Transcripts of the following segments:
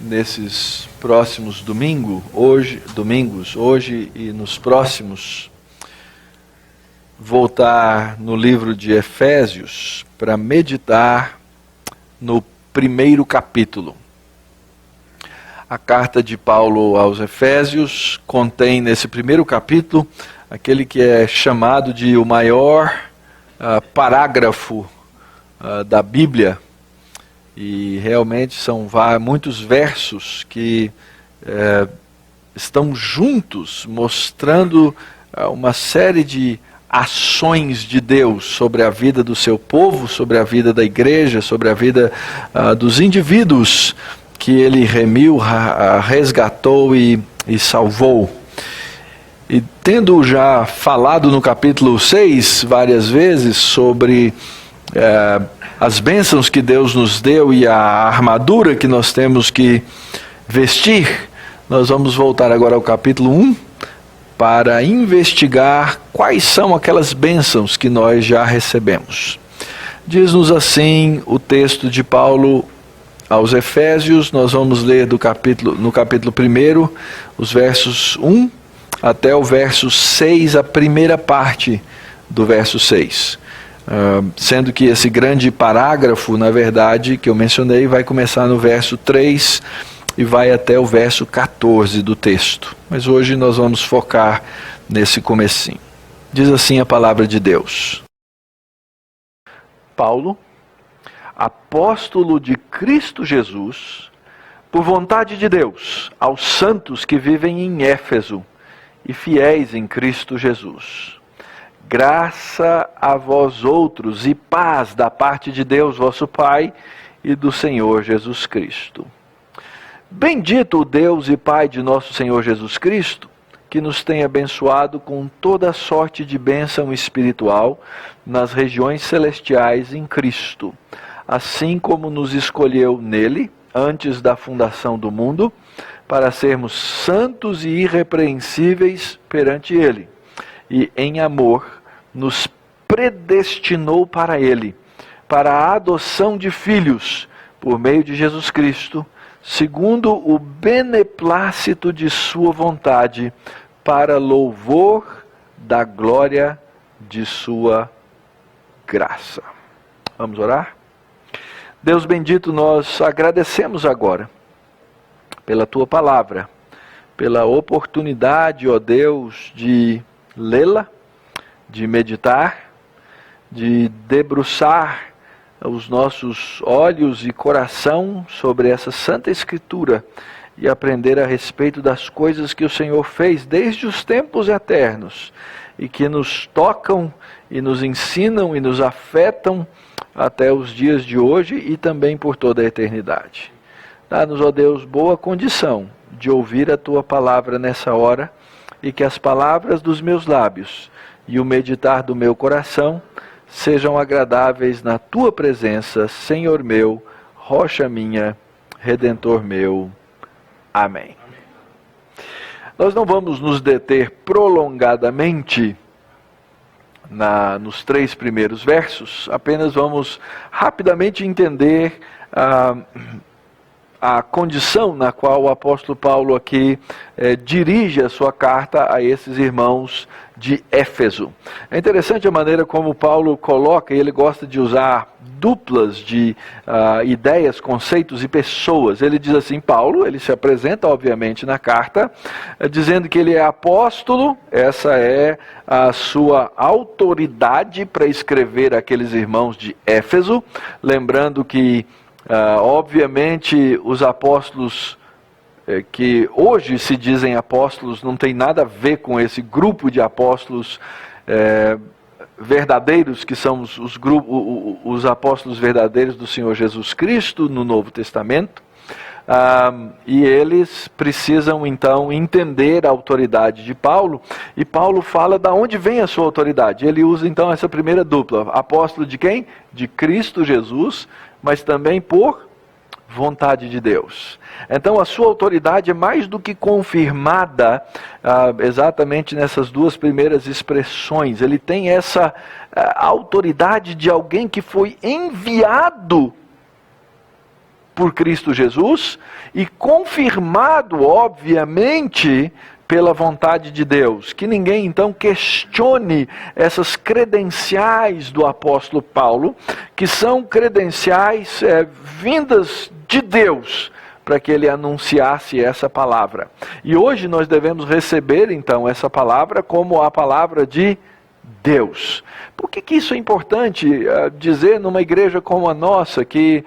Nesses próximos domingos, hoje e nos próximos, voltar no livro de Efésios para meditar no primeiro capítulo. A carta de Paulo aos Efésios contém nesse primeiro capítulo aquele que é chamado de o maior parágrafo da Bíblia. E realmente são muitos versos que estão juntos, mostrando uma série de ações de Deus sobre a vida do seu povo, sobre a vida da igreja, sobre a vida dos indivíduos que ele remiu, resgatou e salvou. E tendo já falado no capítulo 6 várias vezes sobre as bênçãos que Deus nos deu e a armadura que nós temos que vestir, nós vamos voltar agora ao capítulo 1 para investigar quais são aquelas bênçãos que nós já recebemos. Diz-nos assim o texto de Paulo aos Efésios. Nós vamos ler no capítulo 1, os versos 1 até o verso 6, a primeira parte do verso 6. Sendo que esse grande parágrafo, na verdade, que eu mencionei, vai começar no verso 3 e vai até o verso 14 do texto. Mas hoje nós vamos focar nesse comecinho. Diz assim a palavra de Deus. Paulo, apóstolo de Cristo Jesus, por vontade de Deus, aos santos que vivem em Éfeso e fiéis em Cristo Jesus. Graça a vós outros e paz da parte de Deus, vosso Pai, e do Senhor Jesus Cristo. Bendito o Deus e Pai de nosso Senhor Jesus Cristo, que nos tem abençoado com toda sorte de bênção espiritual nas regiões celestiais em Cristo, assim como nos escolheu nele, antes da fundação do mundo, para sermos santos e irrepreensíveis perante ele. E em amor nos predestinou para ele, para a adoção de filhos, por meio de Jesus Cristo, segundo o beneplácito de sua vontade, para louvor da glória de sua graça. Vamos orar? Deus bendito, nós agradecemos agora pela tua palavra, pela oportunidade, ó Deus, de lê-la, de meditar, de debruçar os nossos olhos e coração sobre essa Santa Escritura e aprender a respeito das coisas que o Senhor fez desde os tempos eternos e que nos tocam e nos ensinam e nos afetam até os dias de hoje e também por toda a eternidade. Dá-nos, ó Deus, boa condição de ouvir a Tua palavra nessa hora e que as palavras dos meus lábios e o meditar do meu coração sejam agradáveis na Tua presença, Senhor meu, rocha minha, Redentor meu. Amém. Nós não vamos nos deter prolongadamente nos 3 primeiros versos, apenas vamos rapidamente entender a condição na qual o apóstolo Paulo aqui dirige a sua carta a esses irmãos de Éfeso. É interessante a maneira como Paulo coloca, e ele gosta de usar duplas de ideias, conceitos e pessoas. Ele diz assim, Paulo, ele se apresenta obviamente na carta, dizendo que ele é apóstolo, essa é a sua autoridade para escrever aqueles irmãos de Éfeso, lembrando que obviamente os apóstolos que hoje se dizem apóstolos não tem nada a ver com esse grupo de apóstolos verdadeiros, que são os apóstolos verdadeiros do Senhor Jesus Cristo no Novo Testamento. E eles precisam então entender a autoridade de Paulo, e Paulo fala de onde vem a sua autoridade. Ele usa então essa primeira dupla, apóstolo de quem? De Cristo Jesus, mas também por vontade de Deus. Então a sua autoridade é mais do que confirmada exatamente nessas duas primeiras expressões. Ele tem essa autoridade de alguém que foi enviado por Cristo Jesus e confirmado, obviamente, pela vontade de Deus. Que ninguém então questione essas credenciais do apóstolo Paulo, que são credenciais vindas de Deus, para que ele anunciasse essa palavra. E hoje nós devemos receber então essa palavra como a palavra de Deus. Por que isso é importante dizer numa igreja como a nossa, que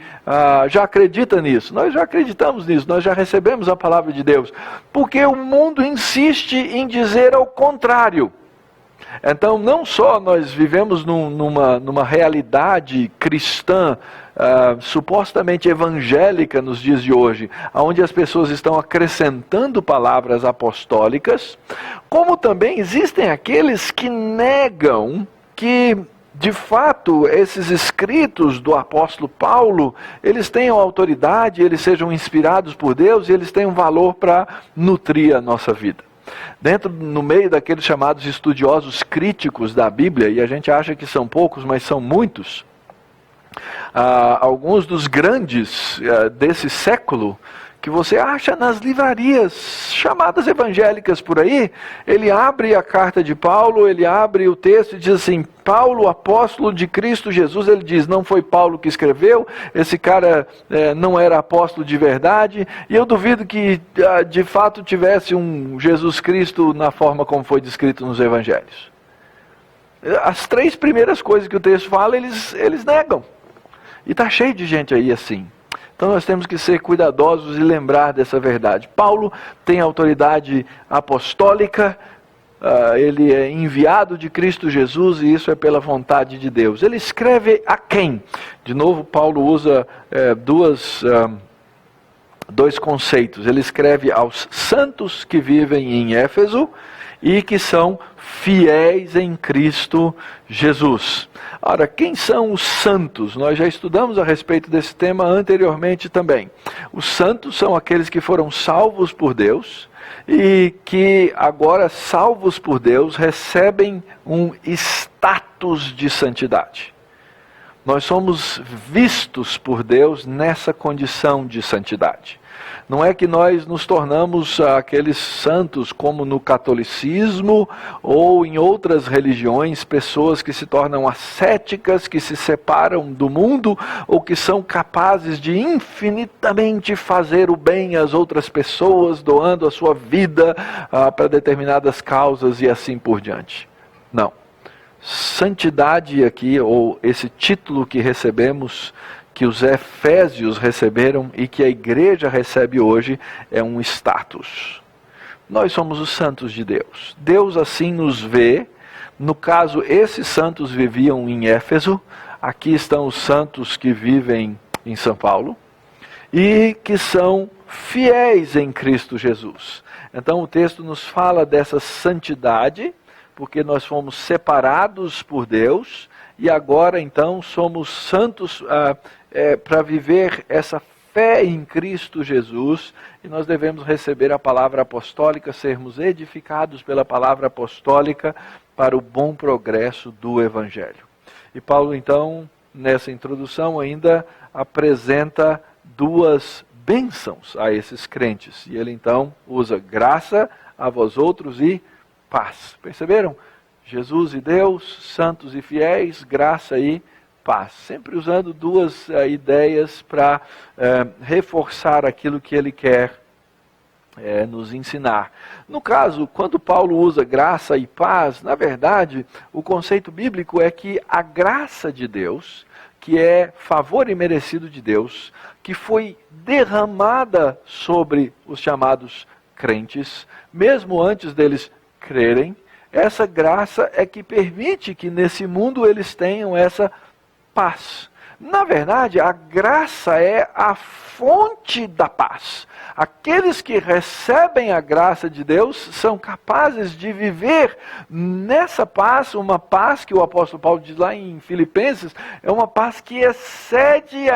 já acredita nisso? Nós já acreditamos nisso, nós já recebemos a palavra de Deus. Porque o mundo insiste em dizer ao contrário. Então, não só nós vivemos numa realidade cristã, supostamente evangélica nos dias de hoje, onde as pessoas estão acrescentando palavras apostólicas, como também existem aqueles que negam que, de fato, esses escritos do apóstolo Paulo, eles tenham autoridade, eles sejam inspirados por Deus e eles tenham valor para nutrir a nossa vida. No meio daqueles chamados estudiosos críticos da Bíblia, e a gente acha que são poucos, mas são muitos, alguns dos grandes desse século, que você acha nas livrarias chamadas evangélicas por aí, ele abre a carta de Paulo, ele abre o texto e diz assim, Paulo, apóstolo de Cristo Jesus, ele diz, não foi Paulo que escreveu, esse cara não era apóstolo de verdade, e eu duvido que de fato tivesse um Jesus Cristo na forma como foi descrito nos evangelhos. As três primeiras coisas que o texto fala, eles negam. E está cheio de gente aí assim. Então nós temos que ser cuidadosos e lembrar dessa verdade. Paulo tem autoridade apostólica, ele é enviado de Cristo Jesus e isso é pela vontade de Deus. Ele escreve a quem? De novo, Paulo usa dois conceitos. Ele escreve aos santos que vivem em Éfeso e que são fiéis em Cristo Jesus. Ora, quem são os santos? Nós já estudamos a respeito desse tema anteriormente também. Os santos são aqueles que foram salvos por Deus e que agora, salvos por Deus, recebem um status de santidade. Nós somos vistos por Deus nessa condição de santidade. Não é que nós nos tornamos aqueles santos como no catolicismo ou em outras religiões, pessoas que se tornam ascéticas, que se separam do mundo ou que são capazes de infinitamente fazer o bem às outras pessoas, doando a sua vida para determinadas causas e assim por diante. Não. Santidade aqui, ou esse título que recebemos, que os efésios receberam e que a igreja recebe hoje, é um status. Nós somos os santos de Deus. Deus assim nos vê. No caso, esses santos viviam em Éfeso. Aqui estão os santos que vivem em São Paulo. E que são fiéis em Cristo Jesus. Então o texto nos fala dessa santidade, porque nós fomos separados por Deus. E agora então somos santos para viver essa fé em Cristo Jesus, e nós devemos receber a palavra apostólica, sermos edificados pela palavra apostólica para o bom progresso do Evangelho. E Paulo então, nessa introdução ainda, apresenta duas bênçãos a esses crentes. E ele então usa graça a vós outros e paz. Perceberam? Jesus e Deus, santos e fiéis, graça e paz. Sempre usando duas ideias para reforçar aquilo que ele quer nos ensinar. No caso, quando Paulo usa graça e paz, na verdade, o conceito bíblico é que a graça de Deus, que é favor imerecido de Deus, que foi derramada sobre os chamados crentes, mesmo antes deles crerem, essa graça é que permite que nesse mundo eles tenham essa paz. Na verdade, a graça é a fonte da paz. Aqueles que recebem a graça de Deus são capazes de viver nessa paz, uma paz que o apóstolo Paulo diz lá em Filipenses, é uma paz que excede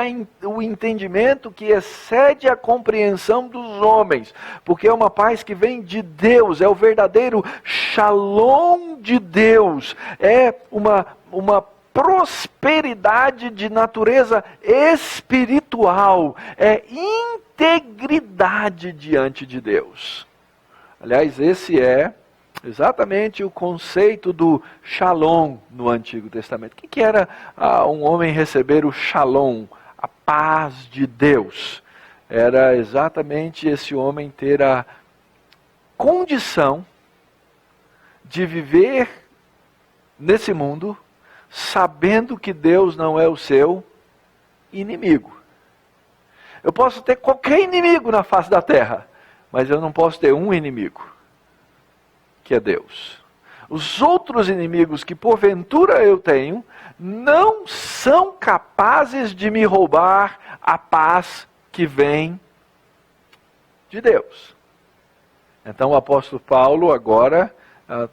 o entendimento, que excede a compreensão dos homens, porque é uma paz que vem de Deus, é o verdadeiro shalom de Deus, é uma prosperidade de natureza espiritual, é integridade diante de Deus. Aliás, esse é exatamente o conceito do shalom no Antigo Testamento. O que era um homem receber o shalom, a paz de Deus? Era exatamente esse homem ter a condição de viver nesse mundo sabendo que Deus não é o seu inimigo. Eu posso ter qualquer inimigo na face da terra, mas eu não posso ter um inimigo, que é Deus. Os outros inimigos que porventura eu tenho, não são capazes de me roubar a paz que vem de Deus. Então o apóstolo Paulo agora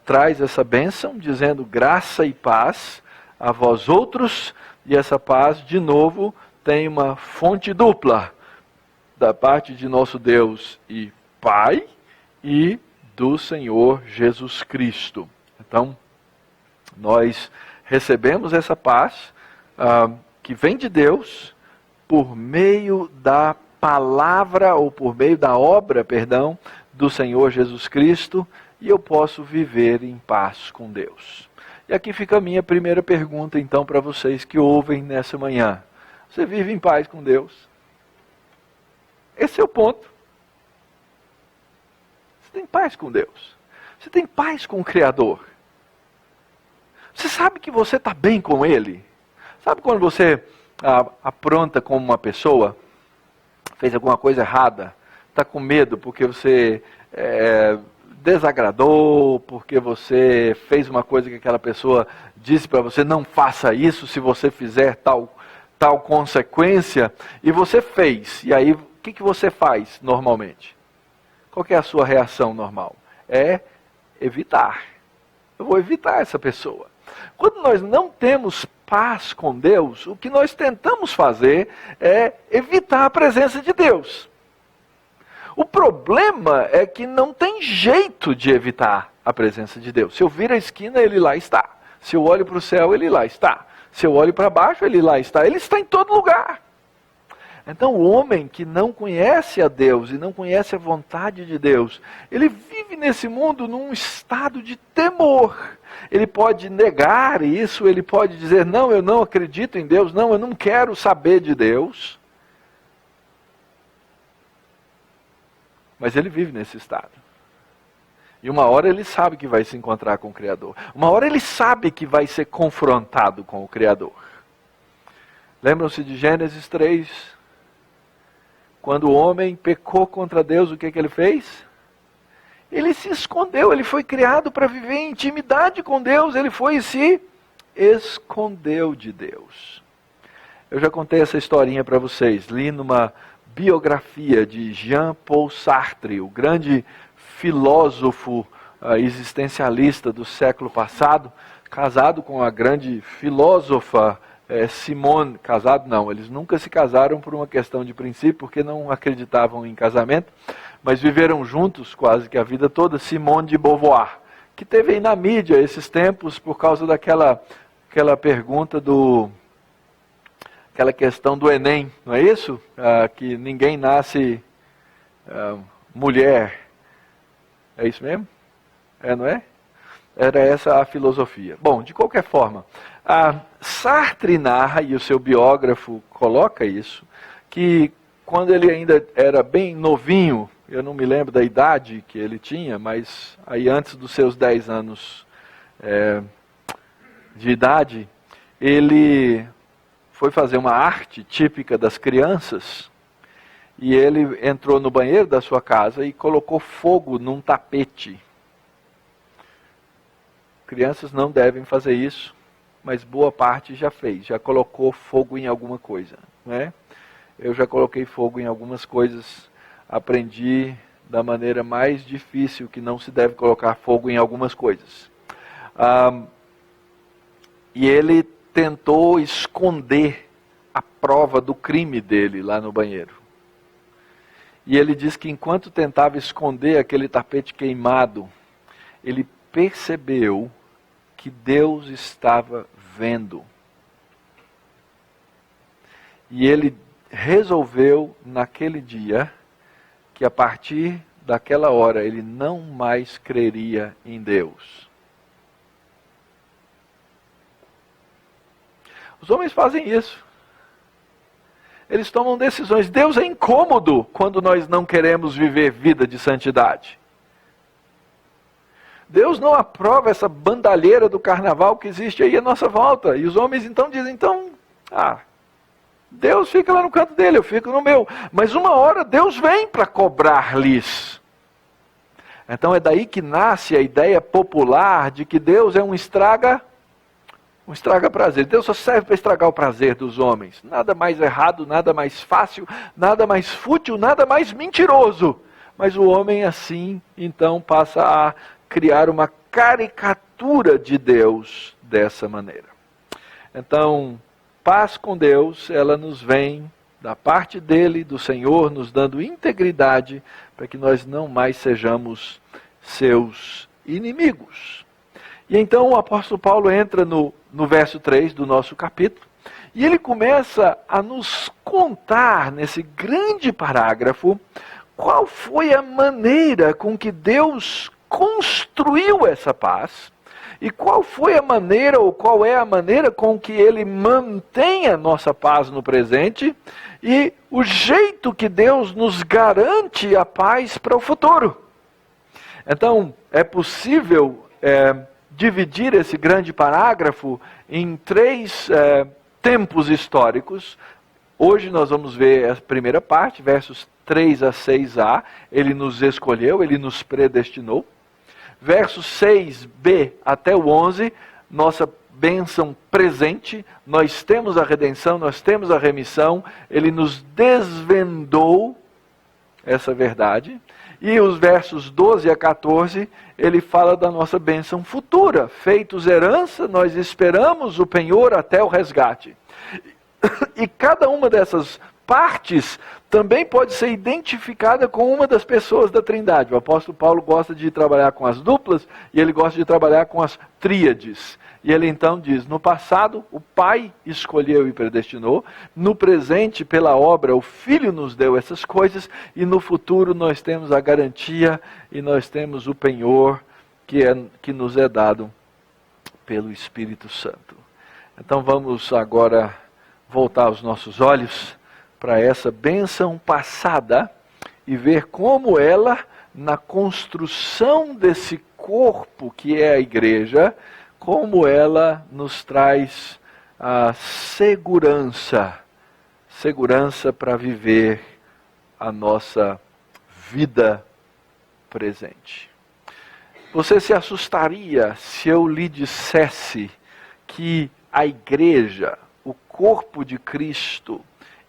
traz essa bênção, dizendo graça e paz a vós outros, e essa paz, de novo, tem uma fonte dupla, da parte de nosso Deus e Pai, e do Senhor Jesus Cristo. Então, nós recebemos essa paz, que vem de Deus, por meio da palavra, ou por meio da obra, do Senhor Jesus Cristo, e eu posso viver em paz com Deus. E aqui fica a minha primeira pergunta, então, para vocês que ouvem nessa manhã. Você vive em paz com Deus? Esse é o ponto. Você tem paz com Deus? Você tem paz com o Criador? Você sabe que você está bem com Ele? Sabe quando você apronta com uma pessoa, fez alguma coisa errada, está com medo porque você desagradou, porque você fez uma coisa que aquela pessoa disse para você, não faça isso se você fizer tal consequência, e você fez. E aí, o que você faz normalmente? Qual que é a sua reação normal? É evitar. Eu vou evitar essa pessoa. Quando nós não temos paz com Deus, o que nós tentamos fazer é evitar a presença de Deus. O problema é que não tem jeito de evitar a presença de Deus. Se eu viro a esquina, Ele lá está. Se eu olho para o céu, Ele lá está. Se eu olho para baixo, Ele lá está. Ele está em todo lugar. Então o homem que não conhece a Deus e não conhece a vontade de Deus, ele vive nesse mundo num estado de temor. Ele pode negar isso, ele pode dizer, não, eu não acredito em Deus, não, eu não quero saber de Deus. Mas ele vive nesse estado. E uma hora ele sabe que vai se encontrar com o Criador. Uma hora ele sabe que vai ser confrontado com o Criador. Lembram-se de Gênesis 3? Quando o homem pecou contra Deus, o que ele fez? Ele se escondeu, ele foi criado para viver em intimidade com Deus, ele foi e se escondeu de Deus. Eu já contei essa historinha para vocês, li numa biografia de Jean-Paul Sartre, o grande filósofo existencialista do século passado, casado com a grande filósofa Simone, casado não, eles nunca se casaram por uma questão de princípio, porque não acreditavam em casamento, mas viveram juntos quase que a vida toda, Simone de Beauvoir, que teve aí na mídia esses tempos por causa daquela pergunta aquela questão do Enem, não é isso? Que ninguém nasce mulher. É isso mesmo? Não é? Era essa a filosofia. Bom, de qualquer forma, Sartre narra, e o seu biógrafo coloca isso, que quando ele ainda era bem novinho, eu não me lembro da idade que ele tinha, mas aí antes dos seus 10 anos de idade, ele foi fazer uma arte típica das crianças, e ele entrou no banheiro da sua casa e colocou fogo num tapete. Crianças não devem fazer isso, mas boa parte já fez, já colocou fogo em alguma coisa, né? Eu já coloquei fogo em algumas coisas, aprendi da maneira mais difícil que não se deve colocar fogo em algumas coisas. E ele tentou esconder a prova do crime dele lá no banheiro. E ele diz que enquanto tentava esconder aquele tapete queimado, ele percebeu que Deus estava vendo. E ele resolveu naquele dia que a partir daquela hora ele não mais creria em Deus. Os homens fazem isso. Eles tomam decisões. Deus é incômodo quando nós não queremos viver vida de santidade. Deus não aprova essa bandalheira do carnaval que existe aí à nossa volta. E os homens então dizem, Deus fica lá no canto dele, eu fico no meu. Mas uma hora Deus vem para cobrar-lhes. Então é daí que nasce a ideia popular de que Deus é um estraga prazer. Deus só serve para estragar o prazer dos homens. Nada mais errado, nada mais fácil, nada mais fútil, nada mais mentiroso. Mas o homem assim, então, passa a criar uma caricatura de Deus dessa maneira. Então, paz com Deus, ela nos vem da parte dele, do Senhor, nos dando integridade para que nós não mais sejamos seus inimigos. E então o apóstolo Paulo entra no verso 3 do nosso capítulo, e ele começa a nos contar, nesse grande parágrafo, qual foi a maneira com que Deus construiu essa paz, e qual foi a maneira, ou qual é a maneira com que ele mantém a nossa paz no presente, e o jeito que Deus nos garante a paz para o futuro. Então, é possível dividir esse grande parágrafo em 3 tempos históricos. Hoje nós vamos ver a primeira parte, versos 3 a 6a, ele nos escolheu, ele nos predestinou. Versos 6b até o 11, nossa bênção presente, nós temos a redenção, nós temos a remissão, ele nos desvendou essa verdade. E os versos 12 a 14, ele fala da nossa bênção futura. Feitos herança, nós esperamos o penhor até o resgate. E cada uma dessas partes também pode ser identificada com uma das pessoas da Trindade. O apóstolo Paulo gosta de trabalhar com as duplas e ele gosta de trabalhar com as tríades. E ele então diz, no passado o Pai escolheu e predestinou, no presente pela obra o Filho nos deu essas coisas, e no futuro nós temos a garantia e nós temos o penhor que nos é dado pelo Espírito Santo. Então vamos agora voltar os nossos olhos para essa bênção passada e ver como ela, na construção desse corpo que é a igreja, como ela nos traz a segurança para viver a nossa vida presente. Você se assustaria se eu lhe dissesse que a igreja, o corpo de Cristo,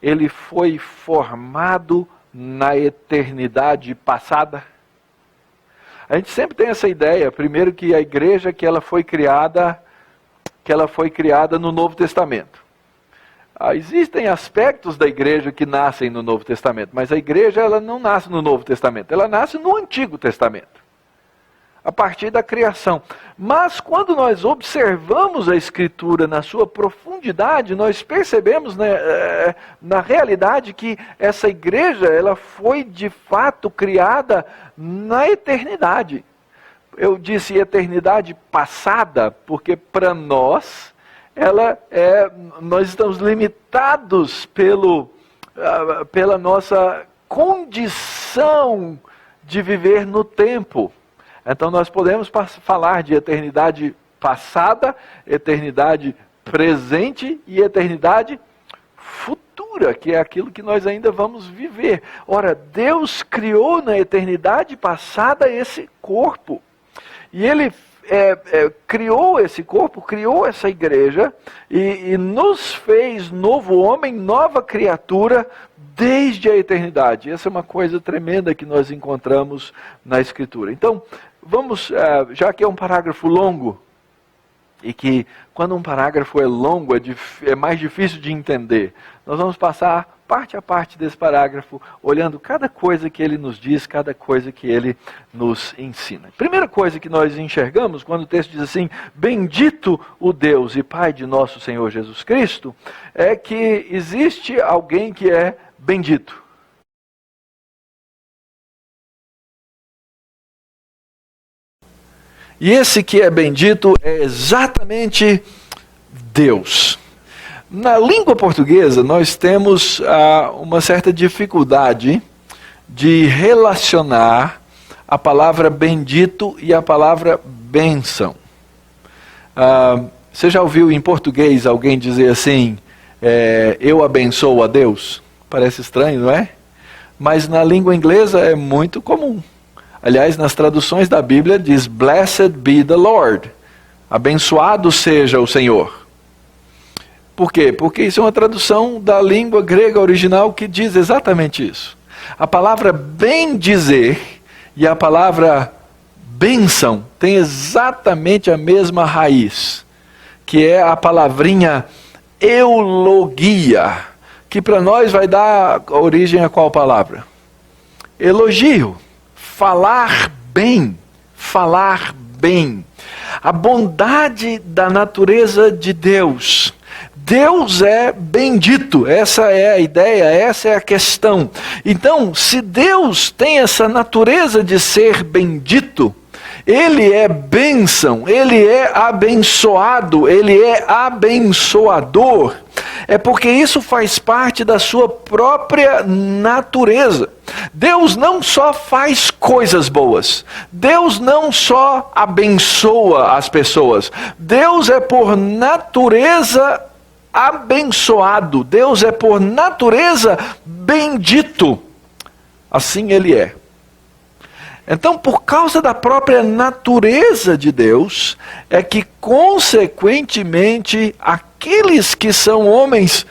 ele foi formado na eternidade passada? A gente sempre tem essa ideia, primeiro que a igreja que ela foi criada no Novo Testamento. Existem aspectos da igreja que nascem no Novo Testamento, mas a igreja ela não nasce no Novo Testamento, ela nasce no Antigo Testamento. a partir da criação. Mas quando nós observamos a Escritura na sua profundidade, nós percebemos, né, na realidade que essa igreja ela foi de fato criada na eternidade. Eu disse eternidade passada, porque para nós, nós estamos limitados pela nossa condição de viver no tempo. Então nós podemos falar de eternidade passada, eternidade presente e eternidade futura, que é aquilo que nós ainda vamos viver. Ora, Deus criou na eternidade passada esse corpo. E Ele criou esse corpo, criou essa igreja e nos fez novo homem, nova criatura desde a eternidade. Essa é uma coisa tremenda que nós encontramos na Escritura. Então, vamos, já que é um parágrafo longo, e que quando um parágrafo é longo é mais difícil de entender, nós vamos passar parte a parte desse parágrafo, olhando cada coisa que ele nos diz, cada coisa que ele nos ensina. Primeira coisa que nós enxergamos, quando o texto diz assim, bendito o Deus e Pai de nosso Senhor Jesus Cristo, é que existe alguém que é bendito. E esse que é bendito é exatamente Deus. Na língua portuguesa, nós temos uma certa dificuldade de relacionar a palavra bendito e a palavra bênção. Você já ouviu em português alguém dizer assim, eu abençoo a Deus? Parece estranho, não é? Mas na língua inglesa é muito comum. Aliás, nas traduções da Bíblia diz, Blessed be the Lord. Abençoado seja o Senhor. Por quê? Porque isso é uma tradução da língua grega original que diz exatamente isso. A palavra bendizer e a palavra bênção têm exatamente a mesma raiz, que é a palavrinha eulogia, que para nós vai dar origem a qual palavra? Elogio. Falar bem, falar bem. A bondade da natureza de Deus. Deus é bendito, essa é a ideia, essa é a questão. Então, se Deus tem essa natureza de ser bendito, Ele é bênção, Ele é abençoado, Ele é abençoador. É porque isso faz parte da sua própria natureza. Deus não só faz coisas boas. Deus não só abençoa as pessoas. Deus é por natureza abençoado. Deus é por natureza bendito. Assim Ele é. Então, por causa da própria natureza de Deus, é que, consequentemente, aqueles que são homens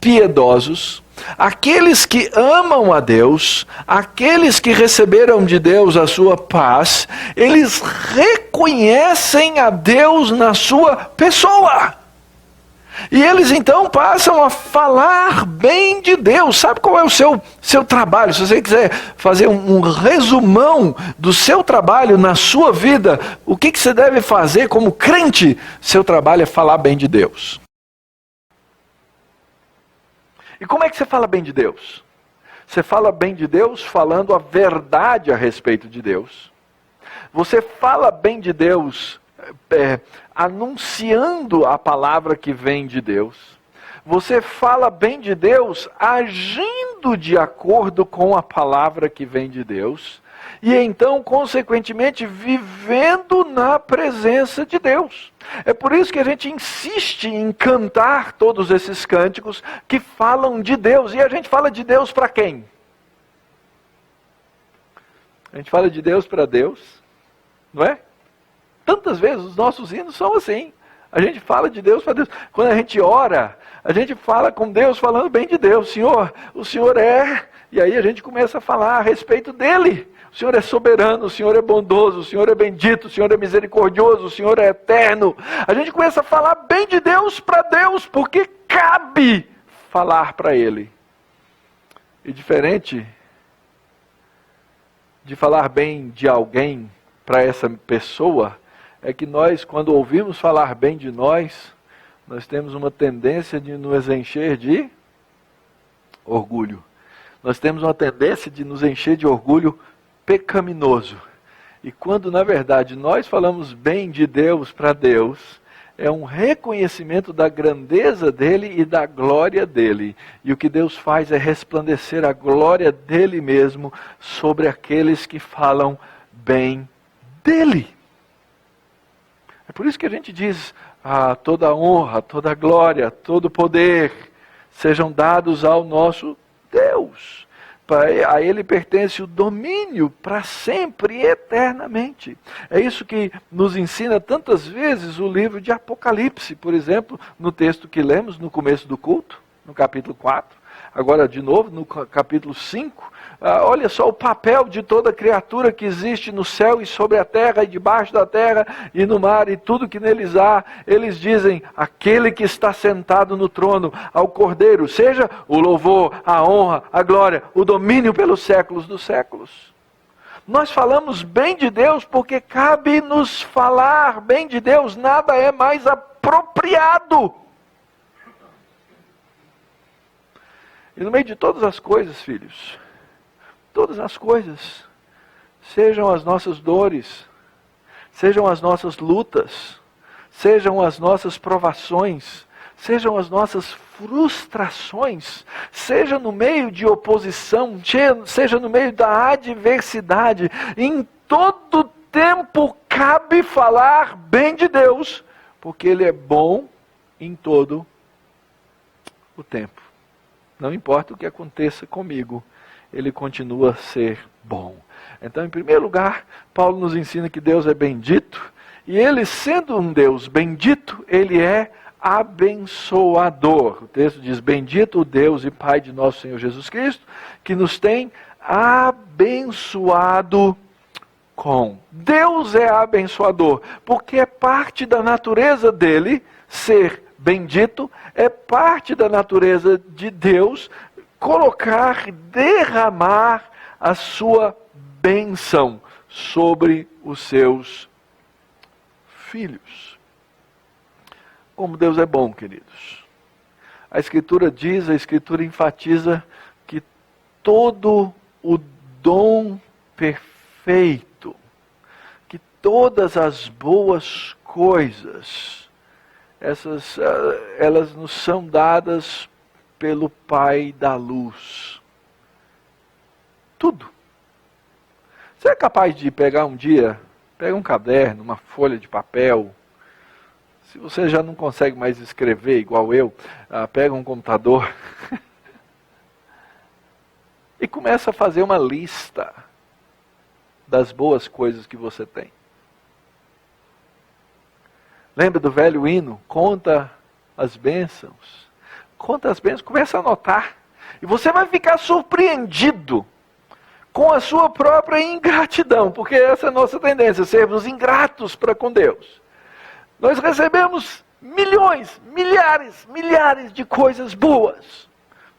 piedosos, aqueles que amam a Deus, aqueles que receberam de Deus a sua paz, eles reconhecem a Deus na sua pessoa. E eles então passam a falar bem de Deus. Sabe qual é o seu trabalho? Se você quiser fazer um resumão do seu trabalho na sua vida, o que você deve fazer como crente? Seu trabalho é falar bem de Deus. E como é que você fala bem de Deus? Você fala bem de Deus falando a verdade a respeito de Deus. Você fala bem de Deus anunciando a palavra que vem de Deus. Você fala bem de Deus agindo de acordo com a palavra que vem de Deus. E então, consequentemente, vivendo na presença de Deus. É por isso que a gente insiste em cantar todos esses cânticos que falam de Deus. E a gente fala de Deus para quem? A gente fala de Deus para Deus, não é? Tantas vezes os nossos hinos são assim. A gente fala de Deus para Deus. Quando a gente ora, a gente fala com Deus falando bem de Deus. Senhor, o Senhor é... E aí a gente começa a falar a respeito dele. O Senhor é soberano, o Senhor é bondoso, o Senhor é bendito, o Senhor é misericordioso, o Senhor é eterno. A gente começa a falar bem de Deus para Deus, porque cabe falar para Ele. E diferente de falar bem de alguém para essa pessoa é que nós, quando ouvimos falar bem de nós temos uma tendência de nos encher de orgulho. Nós temos uma tendência de nos encher de orgulho pecaminoso. E quando, na verdade, nós falamos bem de Deus para Deus, é um reconhecimento da grandeza dele e da glória dele. E o que Deus faz é resplandecer a glória dele mesmo sobre aqueles que falam bem dele. É por isso que a gente diz, toda honra, toda glória, todo poder sejam dados ao nosso Deus. A Ele pertence o domínio para sempre e eternamente. É isso que nos ensina tantas vezes o livro de Apocalipse, por exemplo, no texto que lemos no começo do culto, no capítulo 4. Agora, de novo, no capítulo 5. Olha só o papel de toda criatura que existe no céu e sobre a terra e debaixo da terra e no mar e tudo que neles há. Eles dizem, aquele que está sentado no trono, ao Cordeiro, seja o louvor, a honra, a glória, o domínio pelos séculos dos séculos. Nós falamos bem de Deus porque cabe nos falar bem de Deus, nada é mais apropriado. E no meio de todas as coisas, filhos, todas as coisas, sejam as nossas dores, sejam as nossas lutas, sejam as nossas provações, sejam as nossas frustrações, seja no meio de oposição, seja no meio da adversidade, em todo tempo cabe falar bem de Deus, porque Ele é bom em todo o tempo. Não importa o que aconteça comigo, Ele continua a ser bom. Então, em primeiro lugar, Paulo nos ensina que Deus é bendito, e Ele, sendo um Deus bendito, Ele é abençoador. O texto diz, bendito o Deus e Pai de nosso Senhor Jesus Cristo, que nos tem abençoado com. Deus é abençoador, porque é parte da natureza dEle ser bendito, é parte da natureza de Deus colocar, derramar a sua bênção sobre os seus filhos. Como Deus é bom, queridos. A Escritura diz, a Escritura enfatiza que todo o dom perfeito, que todas as boas coisas, elas nos são dadas pelo Pai da luz. Tudo. Você é capaz de pegar um dia, pega um caderno, uma folha de papel, se você já não consegue mais escrever igual eu, pega um computador e começa a fazer uma lista das boas coisas que você tem. Lembra do velho hino? Conta as bênçãos. Conta as bênçãos, começa a anotar. E você vai ficar surpreendido com a sua própria ingratidão, porque essa é a nossa tendência, sermos ingratos para com Deus. Nós recebemos milhões, milhares de coisas boas.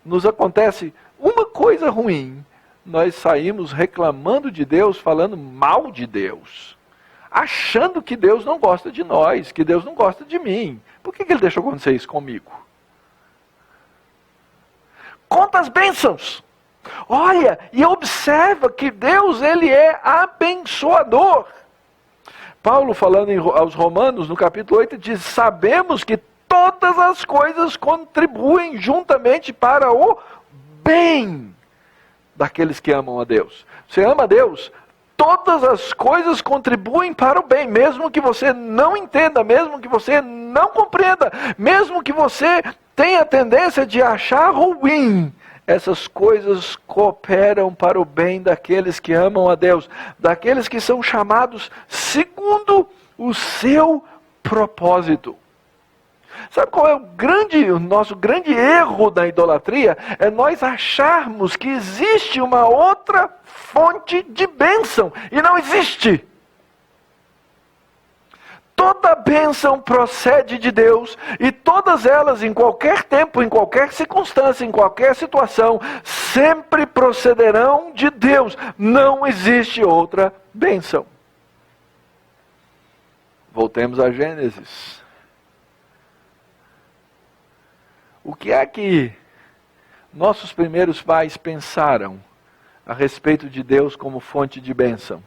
Nos acontece uma coisa ruim, nós saímos reclamando de Deus, falando mal de Deus. Achando que Deus não gosta de nós, que Deus não gosta de mim. Por que Ele deixou acontecer isso comigo? Conta as bênçãos. Olha, e observa que Deus, Ele é abençoador. Paulo, falando aos Romanos, no capítulo 8, diz, sabemos que todas as coisas contribuem juntamente para o bem daqueles que amam a Deus. Você ama a Deus? Todas as coisas contribuem para o bem, mesmo que você não entenda, mesmo que você não compreenda, mesmo que você tenha a tendência de achar ruim, essas coisas cooperam para o bem daqueles que amam a Deus, daqueles que são chamados segundo o seu propósito. Sabe qual é o nosso grande erro da idolatria? É nós acharmos que existe uma outra fonte de bênção. E não existe. Toda bênção procede de Deus. E todas elas, em qualquer tempo, em qualquer circunstância, em qualquer situação, sempre procederão de Deus. Não existe outra bênção. Voltemos a Gênesis. O que é que nossos primeiros pais pensaram a respeito de Deus como fonte de bênção?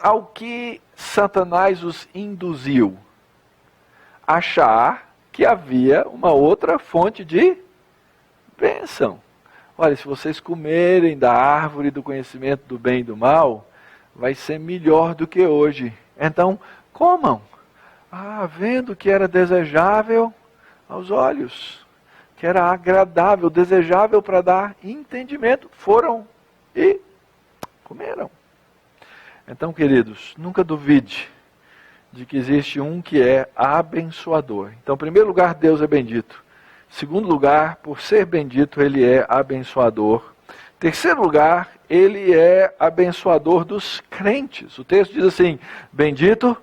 Ao que Satanás os induziu? Achar que havia uma outra fonte de bênção. Olha, se vocês comerem da árvore do conhecimento do bem e do mal, vai ser melhor do que hoje. Então, comam. Vendo que era desejável aos olhos, que era agradável, desejável para dar entendimento, foram e comeram. Então, queridos, nunca duvide de que existe um que é abençoador. Então, em primeiro lugar, Deus é bendito. Em segundo lugar, por ser bendito, Ele é abençoador. Em terceiro lugar, Ele é abençoador dos crentes. O texto diz assim: bendito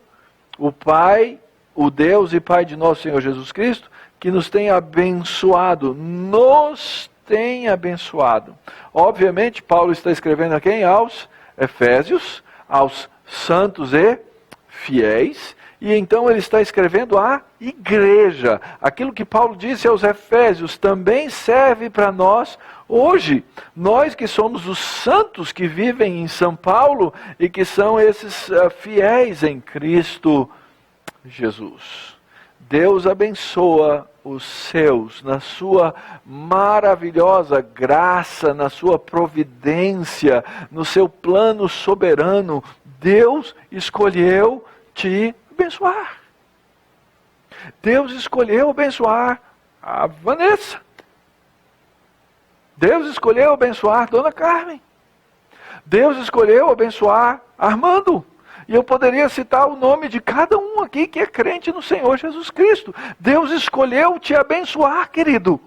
o Pai, o Deus e Pai de nosso Senhor Jesus Cristo, que nos tem abençoado, nos tem abençoado. Obviamente, Paulo está escrevendo a quem? Aos Efésios, aos santos e fiéis, e então ele está escrevendo à igreja. Aquilo que Paulo disse aos Efésios também serve para nós hoje. Nós que somos os santos que vivem em São Paulo e que são esses fiéis em Cristo Jesus. Deus abençoa os seus na sua maravilhosa graça, na sua providência, no seu plano soberano. Deus escolheu te abençoar. Deus escolheu abençoar a Vanessa. Deus escolheu abençoar a Dona Carmen. Deus escolheu abençoar Armando. E eu poderia citar o nome de cada um aqui que é crente no Senhor Jesus Cristo. Deus escolheu te abençoar, querido.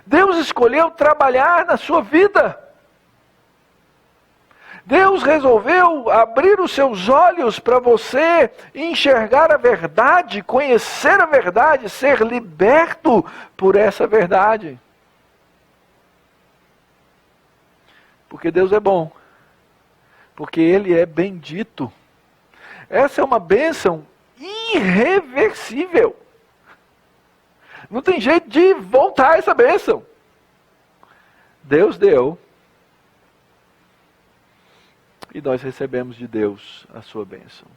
Deus escolheu trabalhar na sua vida. Deus resolveu abrir os seus olhos para você enxergar a verdade, conhecer a verdade, ser liberto por essa verdade. Porque Deus é bom. Porque Ele é bendito. Essa é uma bênção irreversível. Não tem jeito de voltar essa bênção. Deus deu. E nós recebemos de Deus a sua bênção.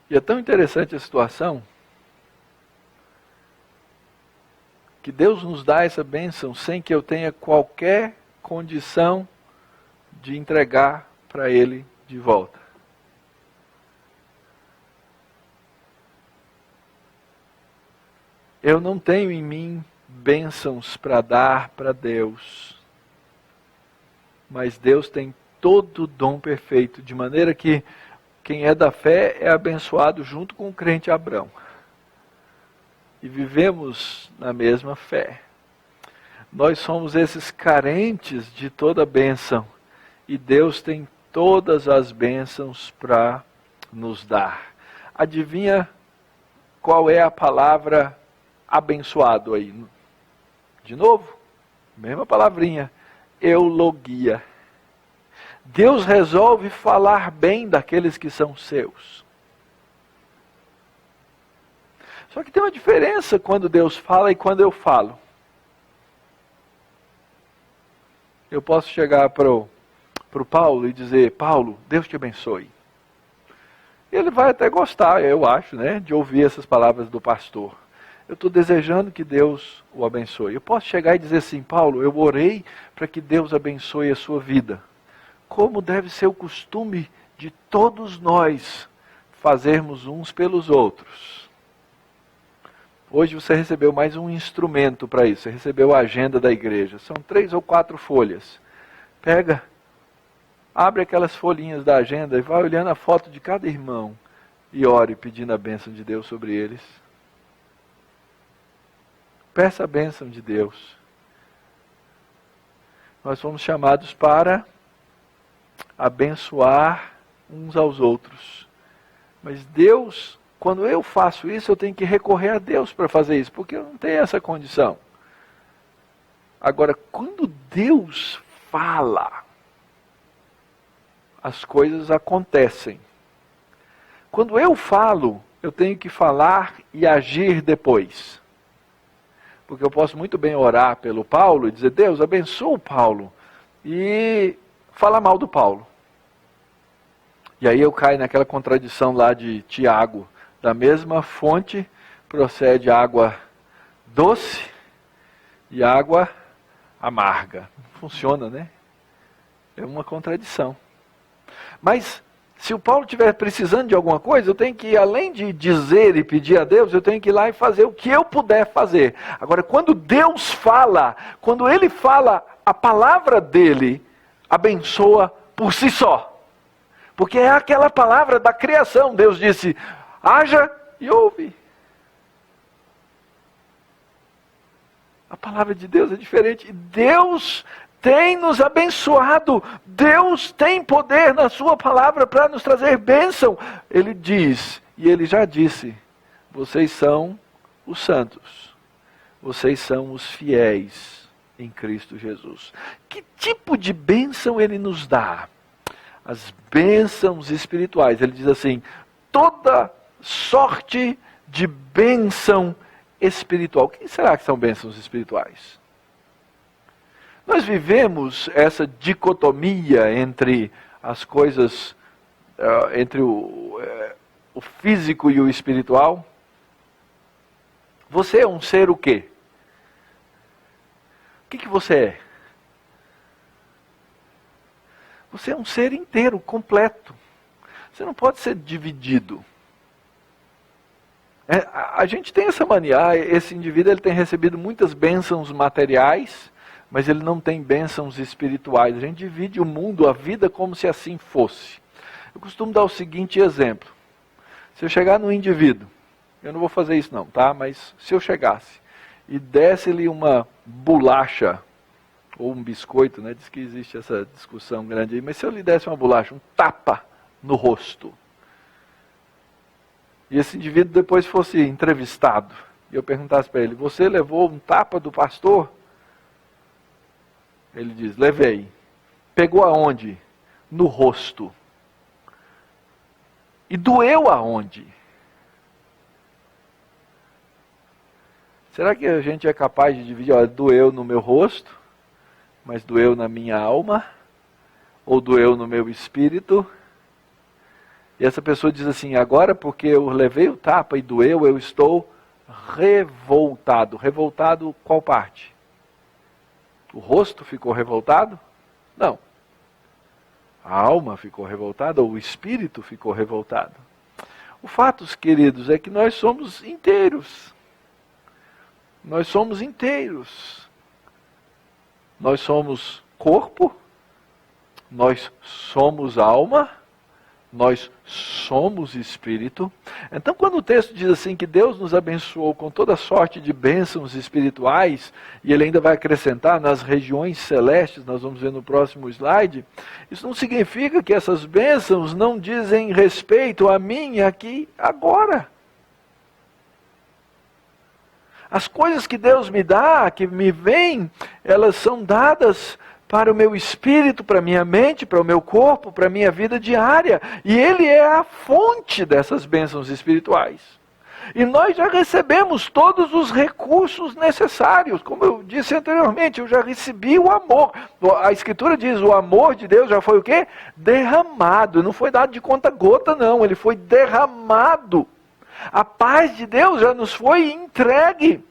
E é tão interessante a situação que Deus nos dá essa bênção sem que eu tenha qualquer condição de entregar para Ele de volta. Eu não tenho em mim bênçãos para dar para Deus, mas Deus tem todo o dom perfeito, de maneira que quem é da fé é abençoado junto com o crente Abrão. E vivemos na mesma fé. Nós somos esses carentes de toda bênção, e Deus tem todas as bênçãos para nos dar. Adivinha qual é a palavra abençoado aí? De novo, mesma palavrinha, eulogia. Deus resolve falar bem daqueles que são seus. Só que tem uma diferença quando Deus fala e quando eu falo. Eu posso chegar para o Paulo e dizer: Paulo, Deus te abençoe. Ele vai até gostar, eu acho, né, de ouvir essas palavras do pastor. Eu estou desejando que Deus o abençoe. Eu posso chegar e dizer assim: Paulo, eu orei para que Deus abençoe a sua vida. Como deve ser o costume de todos nós fazermos uns pelos outros. Hoje você recebeu mais um instrumento para isso. Você recebeu a agenda da igreja. São 3 ou 4 folhas. Pega, abre aquelas folhinhas da agenda e vai olhando a foto de cada irmão. E ore pedindo a bênção de Deus sobre eles. Peça a bênção de Deus. Nós fomos chamados para abençoar uns aos outros. Mas Deus, quando eu faço isso, eu tenho que recorrer a Deus para fazer isso, porque eu não tenho essa condição. Agora, quando Deus fala, as coisas acontecem. Quando eu falo, eu tenho que falar e agir depois. Porque eu posso muito bem orar pelo Paulo e dizer, Deus, abençoa o Paulo. E falar mal do Paulo. E aí eu caio naquela contradição lá de Tiago. Da mesma fonte procede água doce e água amarga. Não funciona, né? É uma contradição. Mas se o Paulo estiver precisando de alguma coisa, eu tenho que, além de dizer e pedir a Deus, eu tenho que ir lá e fazer o que eu puder fazer. Agora, quando Deus fala, quando Ele fala, a palavra dEle abençoa por si só. Porque é aquela palavra da criação. Deus disse, haja e ouve. A palavra de Deus é diferente. Deus tem nos abençoado. Deus tem poder na sua palavra para nos trazer bênção. Ele diz, e Ele já disse, vocês são os santos. Vocês são os fiéis em Cristo Jesus. Que tipo de bênção Ele nos dá? As bênçãos espirituais. Ele diz assim, toda sorte de bênção espiritual. O que será que são bênçãos espirituais? Nós vivemos essa dicotomia entre as coisas, entre o físico e o espiritual. Você é um ser o quê? O que você é? Você é um ser inteiro, completo. Você não pode ser dividido. A gente tem essa mania, esse indivíduo ele tem recebido muitas bênçãos materiais, mas ele não tem bênçãos espirituais. A gente divide o mundo, a vida, como se assim fosse. Eu costumo dar o seguinte exemplo. Se eu chegar num indivíduo, eu não vou fazer isso não, tá? Mas se eu chegasse e desse-lhe uma bolacha, ou um biscoito, né? Diz que existe essa discussão grande aí, mas se eu lhe desse uma bolacha, um tapa no rosto, e esse indivíduo depois fosse entrevistado, e eu perguntasse para ele, você levou um tapa do pastor? Ele diz, levei. Pegou aonde? No rosto. E doeu aonde? Será que a gente é capaz de dividir? Olha, doeu no meu rosto, mas doeu na minha alma, ou doeu no meu espírito? E essa pessoa diz assim, agora porque eu levei o tapa e doeu, eu estou revoltado. Revoltado qual parte? O rosto ficou revoltado? Não. A alma ficou revoltada, ou o espírito ficou revoltado? O fato, queridos, é que nós somos inteiros. Nós somos inteiros. Nós somos corpo, nós somos alma, nós somos espírito. Então, quando o texto diz assim que Deus nos abençoou com toda sorte de bênçãos espirituais, e Ele ainda vai acrescentar nas regiões celestes, nós vamos ver no próximo slide, isso não significa que essas bênçãos não dizem respeito a mim aqui, agora. As coisas que Deus me dá, que me vêm, elas são dadas para o meu espírito, para a minha mente, para o meu corpo, para a minha vida diária. E Ele é a fonte dessas bênçãos espirituais. E nós já recebemos todos os recursos necessários. Como eu disse anteriormente, eu já recebi o amor. A Escritura diz, o amor de Deus já foi o quê? Derramado. Não foi dado de conta gota, não. Ele foi derramado. A paz de Deus já nos foi entregue.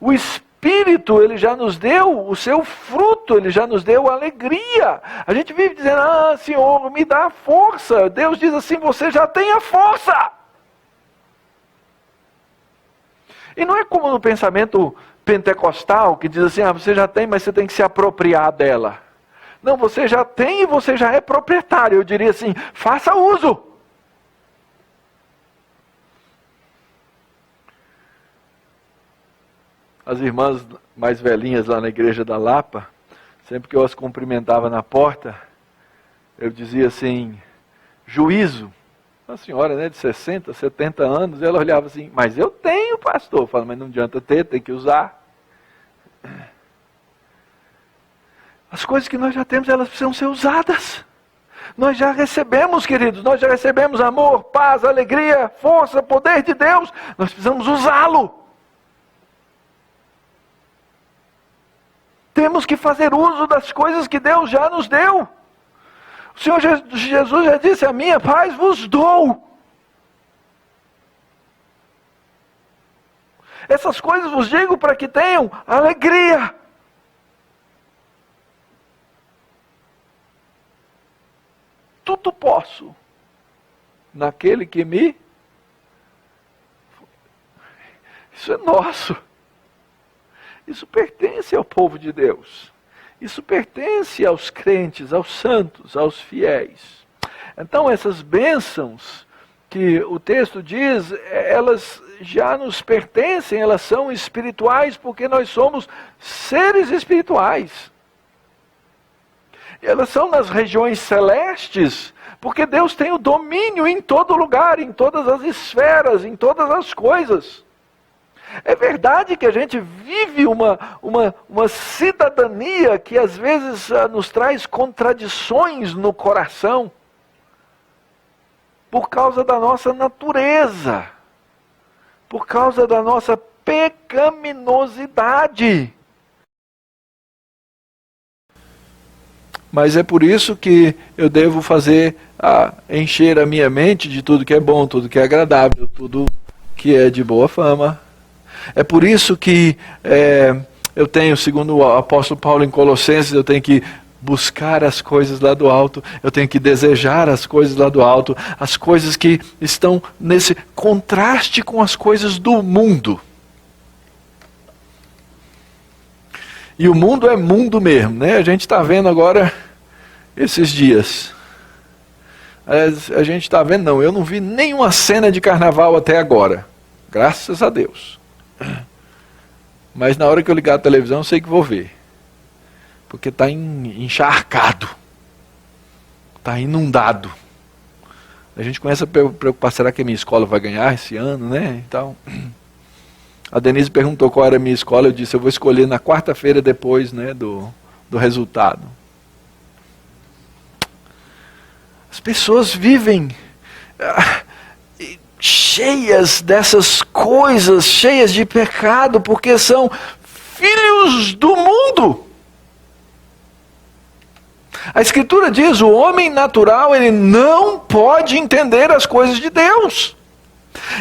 O Espírito, Ele já nos deu o seu fruto, Ele já nos deu alegria. A gente vive dizendo, Senhor, me dá força. Deus diz assim, você já tem a força. E não é como no pensamento pentecostal, que diz assim, você já tem, mas você tem que se apropriar dela. Não, você já tem e você já é proprietário. Eu diria assim, faça uso. As irmãs mais velhinhas lá na igreja da Lapa, sempre que eu as cumprimentava na porta, eu dizia assim, juízo. Uma senhora, né, de 60, 70 anos, ela olhava assim, mas eu tenho, pastor. Eu falo, mas não adianta ter, tem que usar. As coisas que nós já temos, elas precisam ser usadas. Nós já recebemos, queridos, nós já recebemos amor, paz, alegria, força, poder de Deus. Nós precisamos usá-lo. Temos que fazer uso das coisas que Deus já nos deu. O Senhor Jesus já disse: a minha paz vos dou. Essas coisas vos digo para que tenham alegria. Tudo posso naquele que me... Isso é nosso. Isso pertence ao povo de Deus. Isso pertence aos crentes, aos santos, aos fiéis. Então essas bênçãos que o texto diz, elas já nos pertencem, elas são espirituais porque nós somos seres espirituais. Elas são nas regiões celestes, porque Deus tem o domínio em todo lugar, em todas as esferas, em todas as coisas. É verdade que a gente vive uma cidadania que às vezes nos traz contradições no coração, por causa da nossa natureza, por causa da nossa pecaminosidade. Mas é por isso que eu devo encher a minha mente de tudo que é bom, tudo que é agradável, tudo que é de boa fama. É por isso que eu tenho, segundo o apóstolo Paulo em Colossenses, eu tenho que buscar as coisas lá do alto, eu tenho que desejar as coisas lá do alto, as coisas que estão nesse contraste com as coisas do mundo. E o mundo é mundo mesmo, né? A gente está vendo agora, esses dias. A gente está vendo, não, eu não vi nenhuma cena de carnaval até agora. Graças a Deus. Mas na hora que eu ligar a televisão, eu sei que vou ver. Porque está encharcado. Está inundado. A gente começa a preocupar, será que a minha escola vai ganhar esse ano, né? Então... A Denise perguntou qual era a minha escola, eu disse, eu vou escolher na quarta-feira depois, né, do resultado. As pessoas vivem cheias dessas coisas, cheias de pecado, porque são filhos do mundo. A Escritura diz, o homem natural, ele não pode entender as coisas de Deus.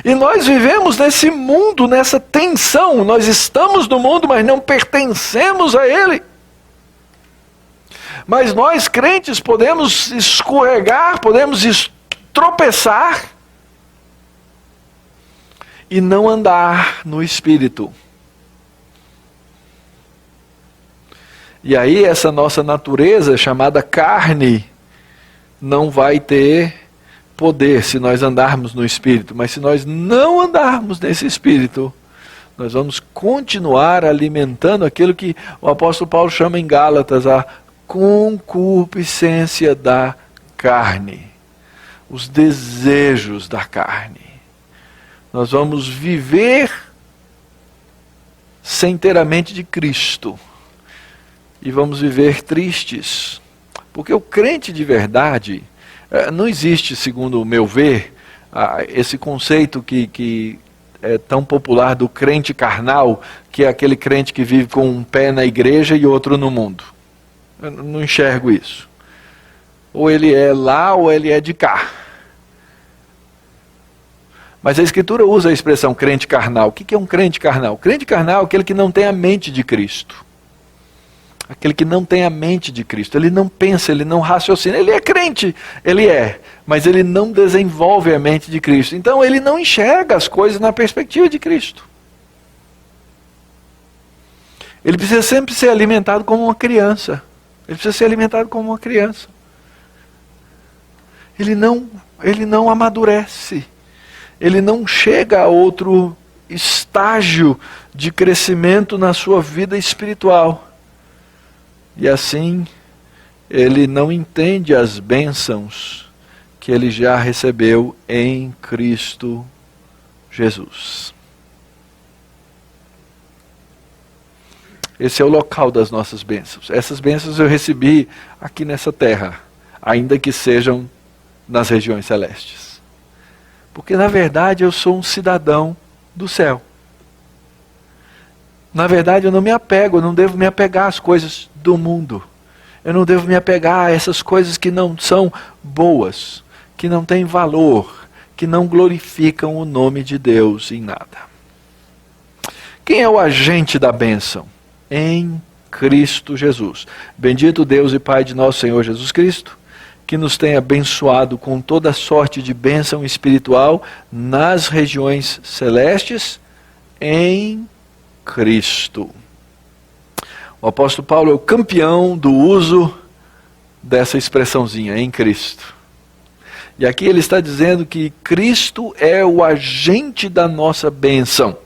E nós vivemos nesse mundo, nessa tensão. Nós estamos no mundo, mas não pertencemos a ele. Mas nós, crentes, podemos escorregar, podemos tropeçar e não andar no Espírito. E aí essa nossa natureza, chamada carne, não vai ter poder se nós andarmos no Espírito, mas se nós não andarmos nesse Espírito, nós vamos continuar alimentando aquilo que o apóstolo Paulo chama em Gálatas a concupiscência da carne, os desejos da carne. Nós vamos viver sem ter a mente de Cristo e vamos viver tristes, porque o crente de verdade... Não existe, segundo o meu ver, esse conceito que é tão popular do crente carnal, que é aquele crente que vive com um pé na igreja e outro no mundo. Eu não enxergo isso. Ou ele é lá ou ele é de cá. Mas a Escritura usa a expressão crente carnal. O que é um crente carnal? Crente carnal é aquele que não tem a mente de Cristo. Aquele que não tem a mente de Cristo, ele não pensa, ele não raciocina, ele é crente, mas ele não desenvolve a mente de Cristo. Então ele não enxerga as coisas na perspectiva de Cristo. Ele precisa sempre ser alimentado como uma criança. Ele precisa ser alimentado como uma criança. Ele não amadurece. Ele não chega a outro estágio de crescimento na sua vida espiritual. E assim, ele não entende as bênçãos que ele já recebeu em Cristo Jesus. Esse é o local das nossas bênçãos. Essas bênçãos eu recebi aqui nessa terra, ainda que sejam nas regiões celestes. Porque na verdade eu sou um cidadão do céu. Na verdade eu não me apego, eu não devo me apegar às coisas do mundo. Eu não devo me apegar a essas coisas que não são boas, que não têm valor, que não glorificam o nome de Deus em nada. Quem é o agente da bênção? Em Cristo Jesus. Bendito Deus e Pai de nosso Senhor Jesus Cristo, que nos tem abençoado com toda sorte de bênção espiritual nas regiões celestes em Cristo. O apóstolo Paulo é o campeão do uso dessa expressãozinha, em Cristo. E aqui ele está dizendo que Cristo é o agente da nossa bênção.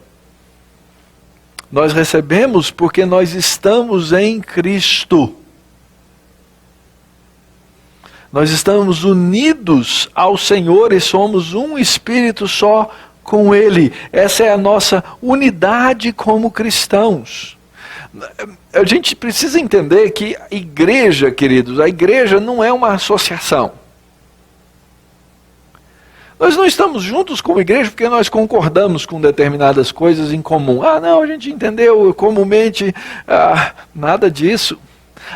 Nós recebemos porque nós estamos em Cristo. Nós estamos unidos ao Senhor e somos um espírito só com Ele. Essa é a nossa unidade como cristãos. A gente precisa entender que a igreja, queridos, a igreja não é uma associação. Nós não estamos juntos como igreja porque nós concordamos com determinadas coisas em comum. Não, a gente entendeu comumente, nada disso.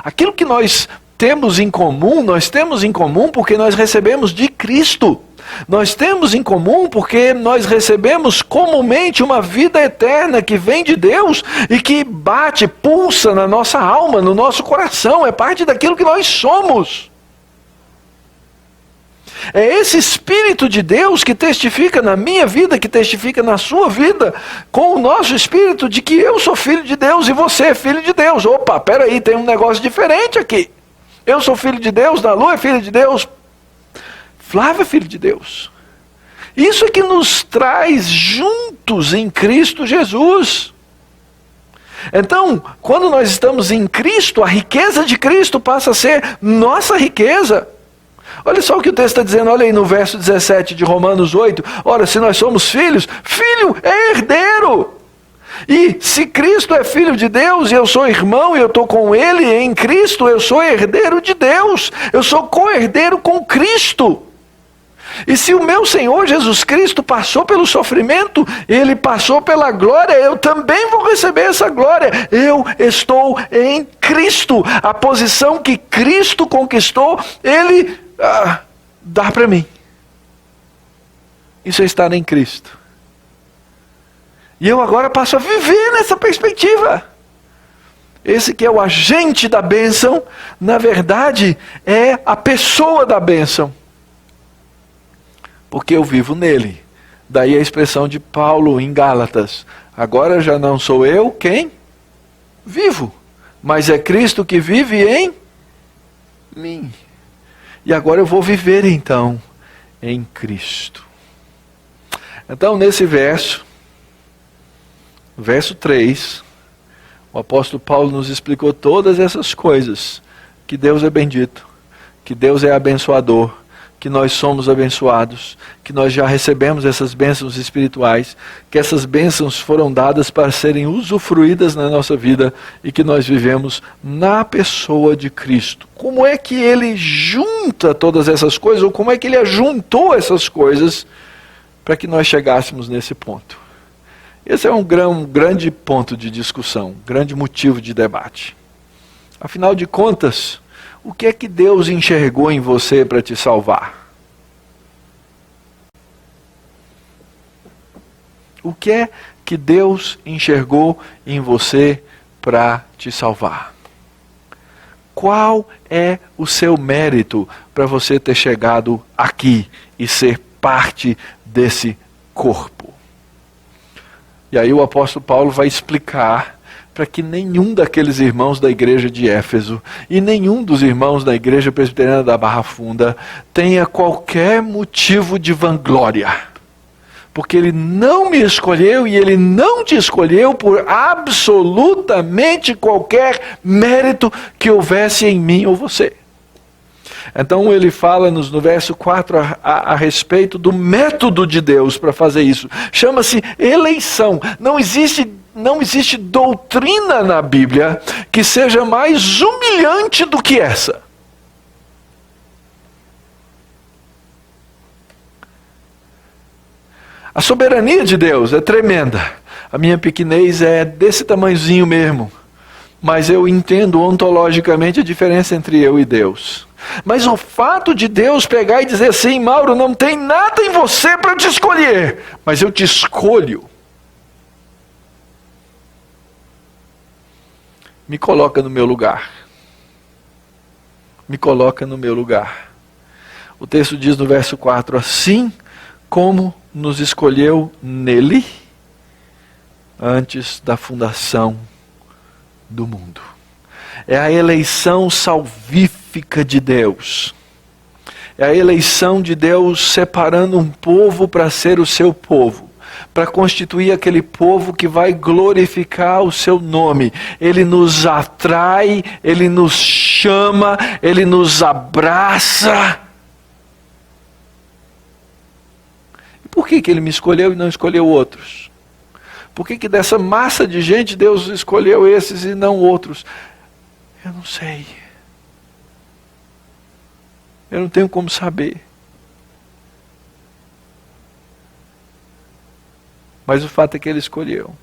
Aquilo que nós temos em comum, nós temos em comum porque nós recebemos de Cristo. Nós temos em comum porque nós recebemos comumente uma vida eterna que vem de Deus e que bate, pulsa na nossa alma, no nosso coração, é parte daquilo que nós somos. É esse Espírito de Deus que testifica na minha vida, que testifica na sua vida, com o nosso Espírito de que eu sou filho de Deus e você é filho de Deus. Opa, peraí, tem um negócio diferente aqui. Eu sou filho de Deus, Nalu é filho de Deus, Flávio é filho de Deus. Isso é que nos traz juntos em Cristo Jesus. Então, quando nós estamos em Cristo, a riqueza de Cristo passa a ser nossa riqueza. Olha só o que o texto está dizendo, olha aí no verso 17 de Romanos 8. Ora, se nós somos filhos, filho é herdeiro. E se Cristo é filho de Deus e eu sou irmão e eu estou com Ele em Cristo, eu sou herdeiro de Deus. Eu sou co-herdeiro com Cristo. E se o meu Senhor Jesus Cristo passou pelo sofrimento, Ele passou pela glória, eu também vou receber essa glória. Eu estou em Cristo. A posição que Cristo conquistou, Ele dá para mim. Isso é estar em Cristo. E eu agora passo a viver nessa perspectiva. Esse que é o agente da bênção, na verdade, é a pessoa da bênção. Porque eu vivo nele. Daí a expressão de Paulo em Gálatas. Agora já não sou eu quem vivo, mas é Cristo que vive em mim. E agora eu vou viver então em Cristo. Então nesse verso 3, o apóstolo Paulo nos explicou todas essas coisas. Que Deus é bendito, que Deus é abençoador, que nós somos abençoados, que nós já recebemos essas bênçãos espirituais, que essas bênçãos foram dadas para serem usufruídas na nossa vida e que nós vivemos na pessoa de Cristo. Como é que Ele junta todas essas coisas, ou como é que Ele ajuntou essas coisas para que nós chegássemos nesse ponto? Esse é um grande ponto de discussão, grande motivo de debate. Afinal de contas, o que é que Deus enxergou em você para te salvar? O que é que Deus enxergou em você para te salvar? Qual é o seu mérito para você ter chegado aqui e ser parte desse corpo? E aí o apóstolo Paulo vai explicar para que nenhum daqueles irmãos da igreja de Éfeso e nenhum dos irmãos da igreja presbiteriana da Barra Funda tenha qualquer motivo de vanglória. Porque Ele não me escolheu e Ele não te escolheu por absolutamente qualquer mérito que houvesse em mim ou você. Então ele fala-nos no verso 4 a respeito do método de Deus para fazer isso. Chama-se eleição. Não existe não existe doutrina na Bíblia que seja mais humilhante do que essa. A soberania de Deus é tremenda. A minha pequenez é desse tamanhozinho mesmo. Mas eu entendo ontologicamente a diferença entre eu e Deus. Mas o fato de Deus pegar e dizer assim: Mauro, não tem nada em você para te escolher, mas eu te escolho, me coloca no meu lugar. Me coloca no meu lugar. O texto diz no verso 4, assim como nos escolheu nele, antes da fundação do mundo. É a eleição salvífica de Deus. É a eleição de Deus separando um povo para ser o seu povo, para constituir aquele povo que vai glorificar o seu nome. Ele nos atrai, ele nos chama, ele nos abraça. E por que ele me escolheu e não escolheu outros? Por que dessa massa de gente Deus escolheu esses e não outros? Eu não sei. Eu não tenho como saber. Mas o fato é que Ele escolheu.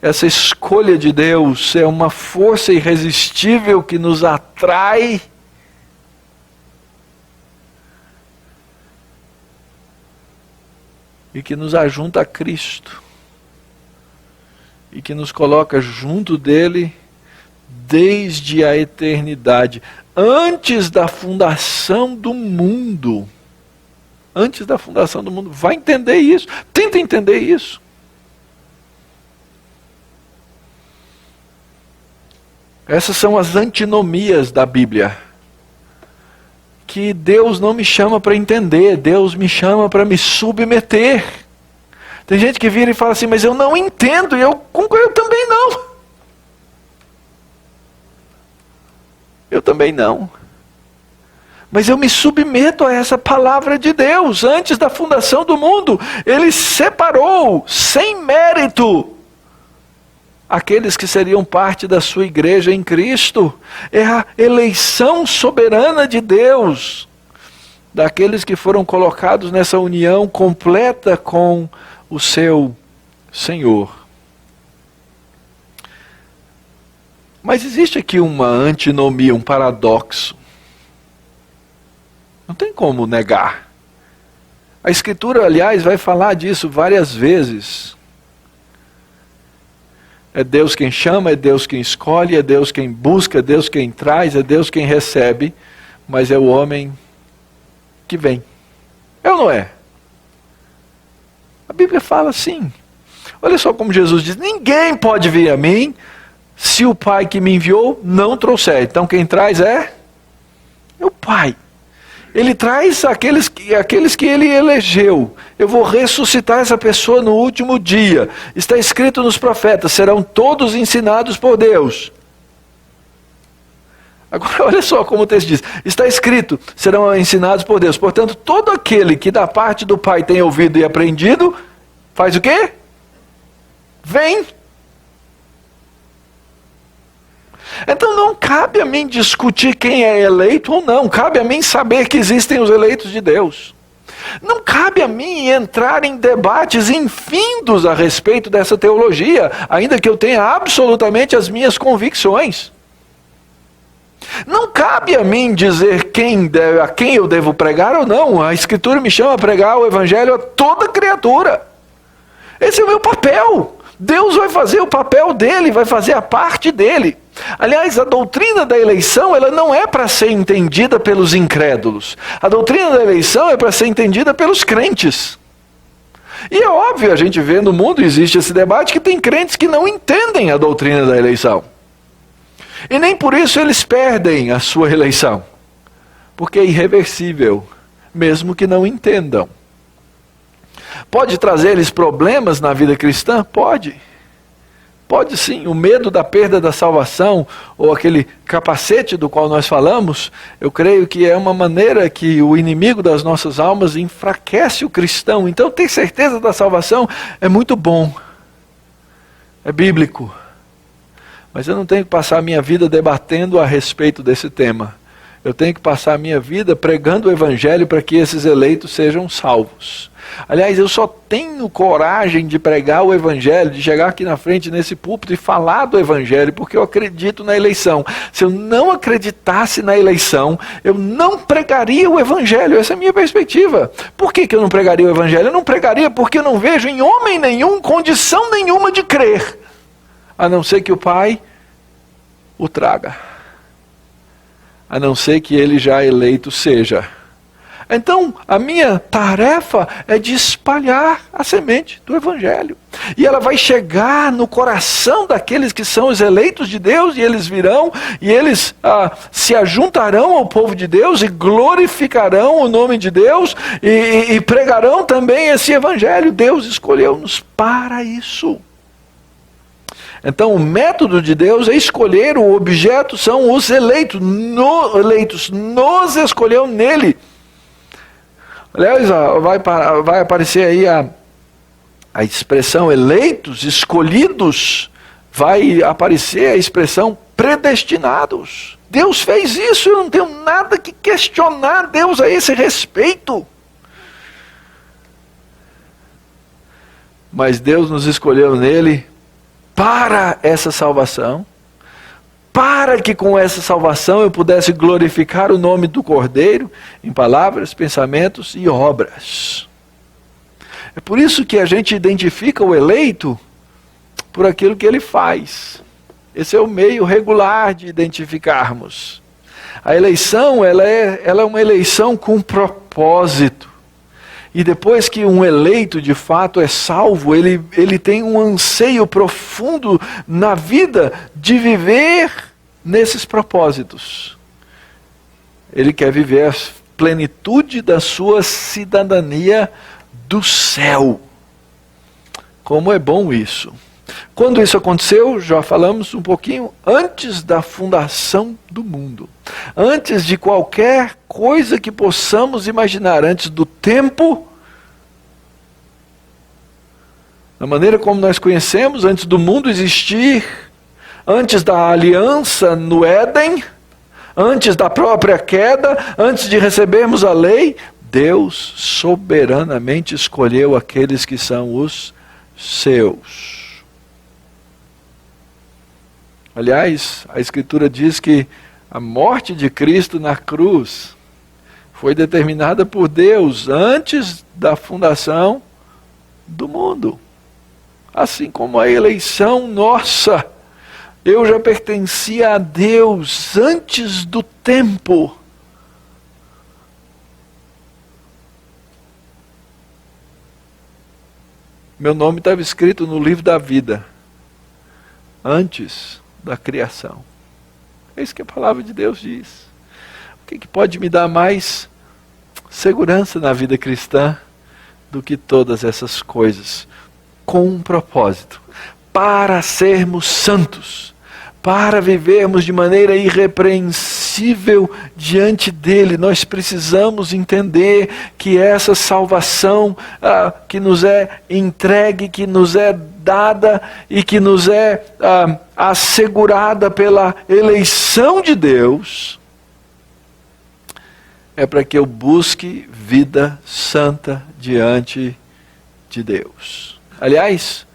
Essa escolha de Deus é uma força irresistível que nos atrai. E que nos ajunta a Cristo. E que nos coloca junto dele desde a eternidade. Antes da fundação do mundo. Antes da fundação do mundo. Vai entender isso. Tenta entender isso. Essas são as antinomias da Bíblia. Que Deus não me chama para entender, Deus me chama para me submeter. Tem gente que vira e fala assim, mas eu não entendo, e eu também não. Eu também não. Mas eu me submeto a essa palavra de Deus. Antes da fundação do mundo, Ele separou, sem mérito, aqueles que seriam parte da sua igreja em Cristo. É a eleição soberana de Deus, daqueles que foram colocados nessa união completa com o seu Senhor. Mas existe aqui uma antinomia, um paradoxo. Não tem como negar. A Escritura, aliás, vai falar disso várias vezes. É Deus quem chama, é Deus quem escolhe, é Deus quem busca, é Deus quem traz, é Deus quem recebe, mas é o homem que vem. É ou não é? A Bíblia fala assim. Olha só como Jesus diz, ninguém pode vir a mim se o Pai que me enviou não trouxer. Então quem traz é o Pai. Ele traz aqueles que Ele elegeu. Eu vou ressuscitar essa pessoa no último dia. Está escrito nos profetas, serão todos ensinados por Deus. Agora olha só como o texto diz. Está escrito, serão ensinados por Deus. Portanto, todo aquele que da parte do Pai tem ouvido e aprendido, faz o quê? Vem. Então não cabe a mim discutir quem é eleito ou não. Cabe a mim saber que existem os eleitos de Deus. Não cabe a mim entrar em debates infindos a respeito dessa teologia, ainda que eu tenha absolutamente as minhas convicções. Não cabe a mim dizer a quem eu devo pregar ou não. A Escritura me chama a pregar o Evangelho a toda criatura. Esse é o meu papel. Deus vai fazer o papel dele, vai fazer a parte dele. Aliás, a doutrina da eleição, ela não é para ser entendida pelos incrédulos. A doutrina da eleição é para ser entendida pelos crentes. E é óbvio, a gente vê no mundo, existe esse debate, que tem crentes que não entendem a doutrina da eleição. E nem por isso eles perdem a sua eleição. Porque é irreversível, mesmo que não entendam. Pode trazer-lhes problemas na vida cristã? Pode. Pode sim. O medo da perda da salvação, ou aquele capacete do qual nós falamos, eu creio que é uma maneira que o inimigo das nossas almas enfraquece o cristão. Então ter certeza da salvação é muito bom. é bíblico. Mas eu não tenho que passar a minha vida debatendo a respeito desse tema. Eu tenho que passar a minha vida pregando o Evangelho para que esses eleitos sejam salvos. Aliás, eu só tenho coragem de pregar o Evangelho, de chegar aqui na frente nesse púlpito e falar do Evangelho, porque eu acredito na eleição. Se eu não acreditasse na eleição, eu não pregaria o Evangelho. Essa é a minha perspectiva. Por que eu não pregaria o Evangelho? Eu não pregaria porque eu não vejo em homem nenhum condição nenhuma de crer, a não ser que o Pai o traga, a não ser que ele já eleito seja. Então, a minha tarefa é de espalhar a semente do Evangelho. E ela vai chegar no coração daqueles que são os eleitos de Deus, e eles virão, e eles se ajuntarão ao povo de Deus, e glorificarão o nome de Deus, e pregarão também esse Evangelho. Deus escolheu-nos para isso. Então, o método de Deus é escolher, o objeto são os eleitos. Nos escolheu nele. Aliás, vai aparecer aí a expressão eleitos, escolhidos, vai aparecer a expressão predestinados. Deus fez isso, eu não tenho nada que questionar Deus a esse respeito. Mas Deus nos escolheu nele para essa salvação, para que com essa salvação eu pudesse glorificar o nome do Cordeiro em palavras, pensamentos e obras. É por isso que a gente identifica o eleito por aquilo que ele faz. Esse é o meio regular de identificarmos. A eleição, ela é uma eleição com propósito. E depois que um eleito de fato é salvo, ele tem um anseio profundo na vida de viver nesses propósitos. Ele quer viver a plenitude da sua cidadania do céu. Como é bom isso. Quando isso aconteceu, já falamos um pouquinho, antes da fundação do mundo. Antes de qualquer coisa que possamos imaginar, antes do tempo, da maneira como nós conhecemos, antes do mundo existir, antes da aliança no Éden, antes da própria queda, antes de recebermos a lei, Deus soberanamente escolheu aqueles que são os seus. Aliás, a Escritura diz que a morte de Cristo na cruz foi determinada por Deus antes da fundação do mundo. Assim como a eleição nossa, eu já pertencia a Deus antes do tempo. Meu nome estava escrito no livro da vida, antes da criação. É isso que a palavra de Deus diz. O que pode me dar mais segurança na vida cristã do que todas essas coisas? Com um propósito, para sermos santos, para vivermos de maneira irrepreensível diante dele. Nós precisamos entender que essa salvação que nos é entregue, que nos é dada e que nos é assegurada pela eleição de Deus, é para que eu busque vida santa diante de Deus. Aliás,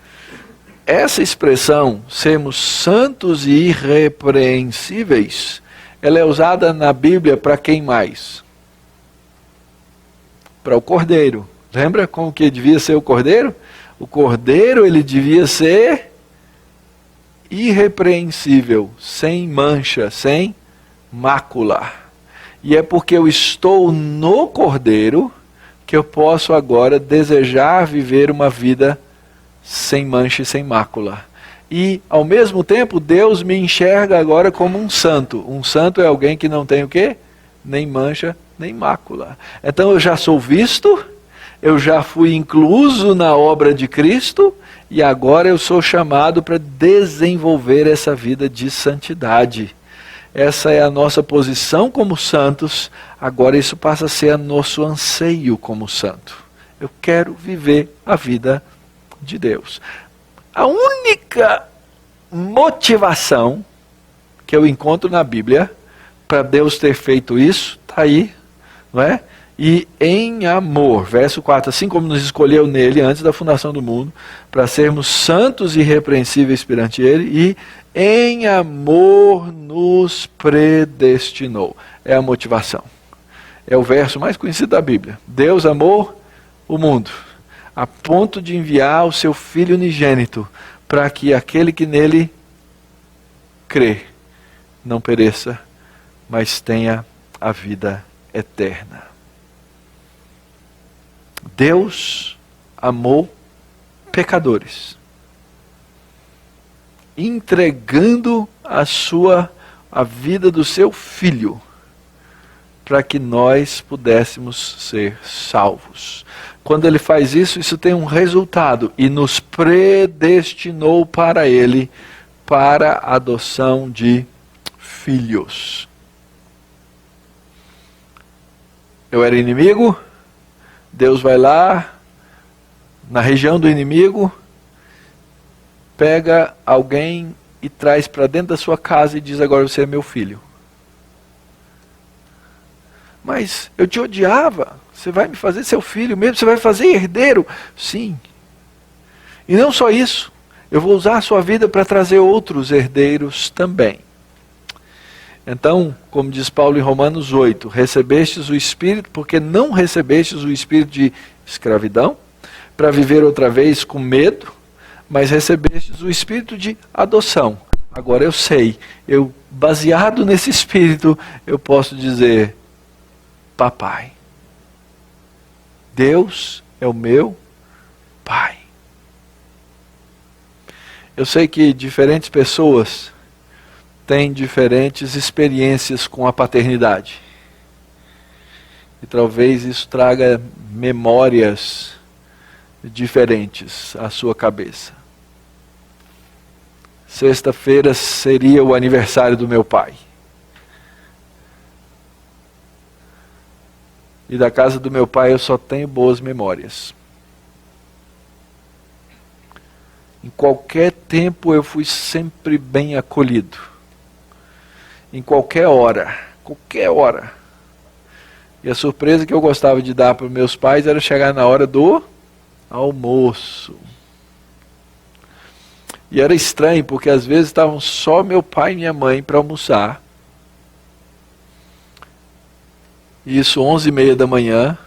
essa expressão, sermos santos e irrepreensíveis, ela é usada na Bíblia para quem mais? Para o Cordeiro. Lembra como que devia ser o Cordeiro? O Cordeiro, ele devia ser irrepreensível, sem mancha, sem mácula. E é porque eu estou no Cordeiro que eu posso agora desejar viver uma vida sem mancha e sem mácula. E, ao mesmo tempo, Deus me enxerga agora como um santo. Um santo é alguém que não tem o quê? Nem mancha, nem mácula. Então eu já sou visto, eu já fui incluso na obra de Cristo, e agora eu sou chamado para desenvolver essa vida de santidade. Essa é a nossa posição como santos, agora isso passa a ser nosso anseio como santo. Eu quero viver a vida de Deus. A única motivação que eu encontro na Bíblia para Deus ter feito isso, está aí, não é? E em amor, verso 4, assim como nos escolheu nele antes da fundação do mundo, para sermos santos e irrepreensíveis perante ele, e em amor nos predestinou. É a motivação. É o verso mais conhecido da Bíblia. Deus amou o mundo, a ponto de enviar o seu Filho unigênito, para que aquele que nele crê não pereça, mas tenha a vida eterna. Deus amou pecadores, entregando a vida do seu Filho, para que nós pudéssemos ser salvos. Quando ele faz isso, isso tem um resultado, e nos predestinou para ele, para a adoção de filhos. Eu era inimigo, Deus vai lá, na região do inimigo, pega alguém e traz para dentro da sua casa e diz: agora você é meu filho. Mas eu te odiava, você vai me fazer seu filho mesmo, você vai fazer herdeiro? Sim. E não só isso, eu vou usar a sua vida para trazer outros herdeiros também. Então, como diz Paulo em Romanos 8, recebestes o Espírito, porque não recebestes o Espírito de escravidão, para viver outra vez com medo, mas recebestes o Espírito de adoção. Agora eu sei, baseado nesse Espírito, eu posso dizer: papai, Deus é o meu Pai. Eu sei que diferentes pessoas têm diferentes experiências com a paternidade. E talvez isso traga memórias diferentes à sua cabeça. Sexta-feira seria o aniversário do meu pai. E da casa do meu pai eu só tenho boas memórias. Em qualquer tempo eu fui sempre bem acolhido. Em qualquer hora. E a surpresa que eu gostava de dar para os meus pais era chegar na hora do almoço. E era estranho, porque às vezes estavam só meu pai e minha mãe para almoçar. Isso 11h30 da manhã.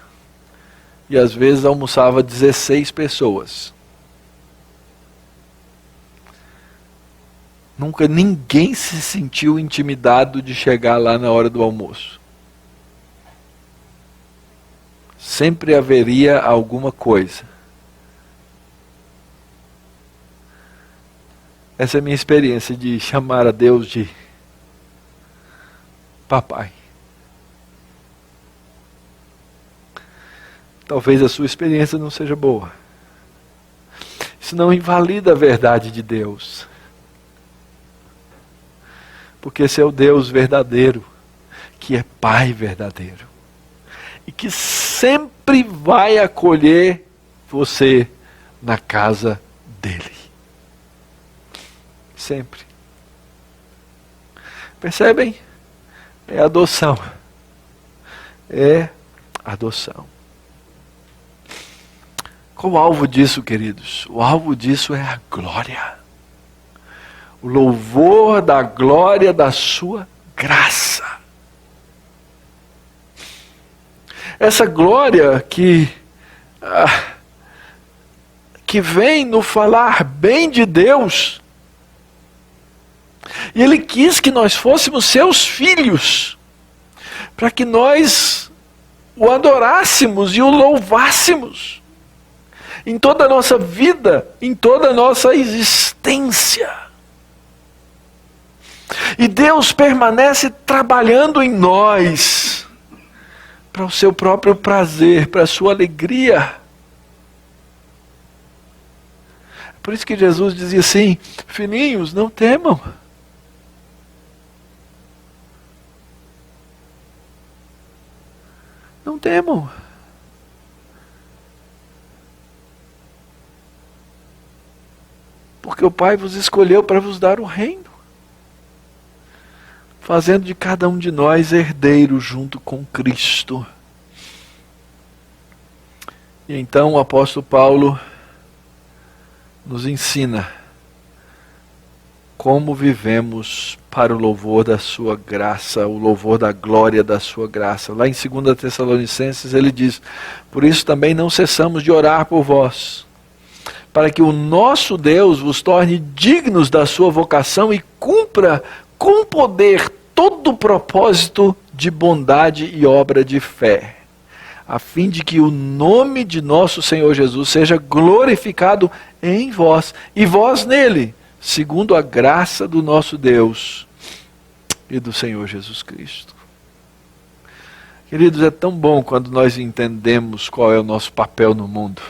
E às vezes almoçava 16 pessoas. Nunca ninguém se sentiu intimidado de chegar lá na hora do almoço. Sempre haveria alguma coisa. Essa é a minha experiência de chamar a Deus de papai. Talvez a sua experiência não seja boa. Isso não invalida a verdade de Deus. Porque esse é o Deus verdadeiro, que é Pai verdadeiro. E que sempre vai acolher você na casa dele. Sempre. Percebem? É adoção. É adoção. Qual o alvo disso, queridos? O alvo disso é a glória. O louvor da glória da sua graça. Essa glória que vem no falar bem de Deus. E Ele quis que nós fôssemos seus filhos, para que nós o adorássemos e o louvássemos em toda a nossa vida, em toda a nossa existência. E Deus permanece trabalhando em nós, para o seu próprio prazer, para a sua alegria. Por isso que Jesus dizia assim: filhinhos, não temam. Não temam. Porque o Pai vos escolheu para vos dar o reino, fazendo de cada um de nós herdeiro junto com Cristo. E então o apóstolo Paulo nos ensina como vivemos para o louvor da sua graça, o louvor da glória da sua graça. Lá em 2 Tessalonicenses ele diz: por isso também não cessamos de orar por vós, para que o nosso Deus vos torne dignos da sua vocação e cumpra com poder todo o propósito de bondade e obra de fé, a fim de que o nome de nosso Senhor Jesus seja glorificado em vós, e vós nele, segundo a graça do nosso Deus e do Senhor Jesus Cristo. Queridos, é tão bom quando nós entendemos qual é o nosso papel no mundo.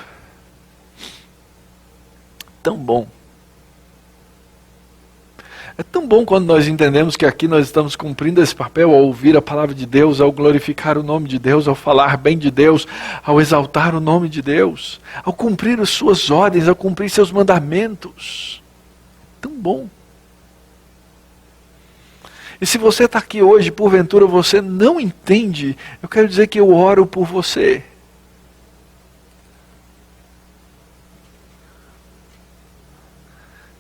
Tão bom. É tão bom quando nós entendemos que aqui nós estamos cumprindo esse papel ao ouvir a palavra de Deus, ao glorificar o nome de Deus, ao falar bem de Deus, ao exaltar o nome de Deus, ao cumprir as suas ordens, ao cumprir seus mandamentos. Tão bom. E se você está aqui hoje, porventura você não entende, eu quero dizer que eu oro por você.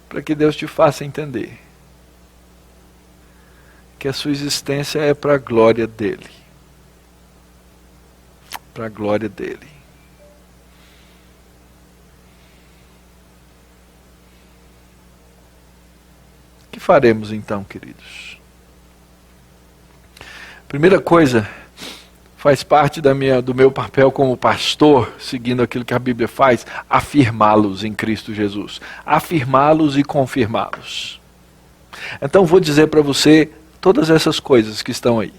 Para que Deus te faça entender que a sua existência é para a glória dele. Para a glória dele. O que faremos então, queridos? Primeira coisa, faz parte do meu papel como pastor, seguindo aquilo que a Bíblia faz, afirmá-los em Cristo Jesus. Afirmá-los e confirmá-los. Então vou dizer para você todas essas coisas que estão aí.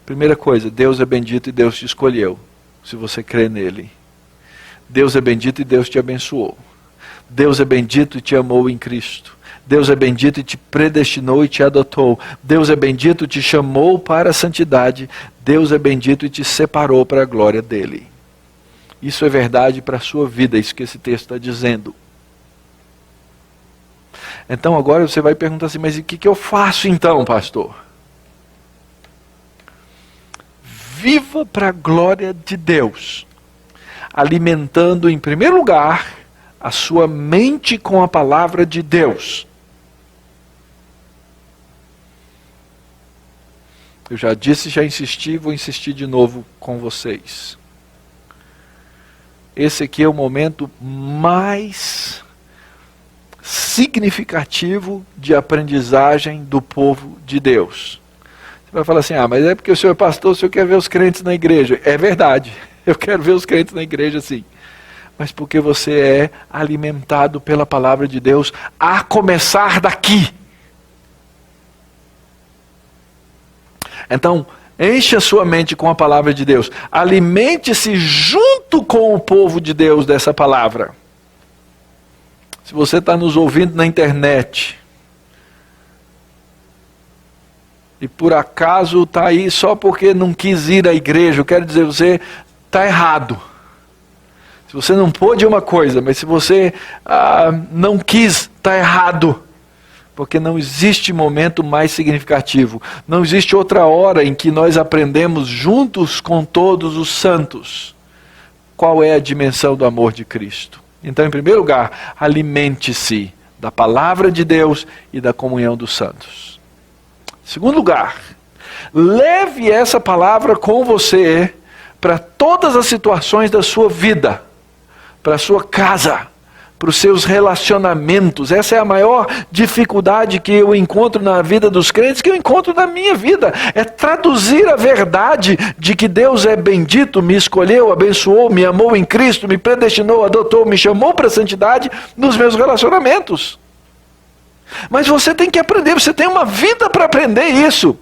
Primeira coisa, Deus é bendito e Deus te escolheu, se você crê nele. Deus é bendito e Deus te abençoou. Deus é bendito e te amou em Cristo. Deus é bendito e te predestinou e te adotou. Deus é bendito e te chamou para a santidade. Deus é bendito e te separou para a glória dele. Isso é verdade para a sua vida, isso que esse texto está dizendo. Então agora você vai perguntar assim, mas o que eu faço então, pastor? Viva para a glória de Deus, alimentando em primeiro lugar a sua mente com a palavra de Deus. Eu já disse, já insisti, vou insistir de novo com vocês. Esse aqui é o momento mais significativo de aprendizagem do povo de Deus. Você vai falar assim, mas é porque o senhor é pastor, o senhor quer ver os crentes na igreja. É verdade, eu quero ver os crentes na igreja sim. Mas porque você é alimentado pela palavra de Deus, a começar daqui. Então, enche a sua mente com a palavra de Deus. Alimente-se junto com o povo de Deus dessa palavra. Se você está nos ouvindo na internet, e por acaso está aí só porque não quis ir à igreja, eu quero dizer, você está errado. Se você não pôde uma coisa, mas se você não quis, está errado. Porque não existe momento mais significativo. Não existe outra hora em que nós aprendemos juntos com todos os santos qual é a dimensão do amor de Cristo. Então, em primeiro lugar, alimente-se da palavra de Deus e da comunhão dos santos. Em segundo lugar, leve essa palavra com você para todas as situações da sua vida, para a sua casa, para os seus relacionamentos. Essa é a maior dificuldade que eu encontro na vida dos crentes, que eu encontro na minha vida. É traduzir a verdade de que Deus é bendito, me escolheu, abençoou, me amou em Cristo, me predestinou, adotou, me chamou para a santidade nos meus relacionamentos. Mas você tem que aprender, você tem uma vida para aprender isso.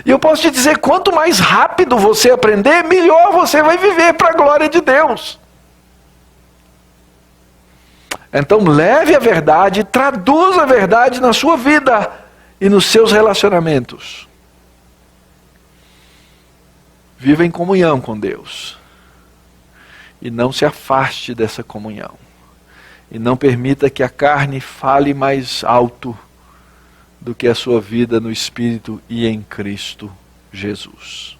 E eu posso te dizer, quanto mais rápido você aprender, melhor você vai viver para a glória de Deus. Então leve a verdade, traduza a verdade na sua vida e nos seus relacionamentos. Viva em comunhão com Deus. E não se afaste dessa comunhão. e não permita que a carne fale mais alto do que a sua vida no Espírito e em Cristo Jesus.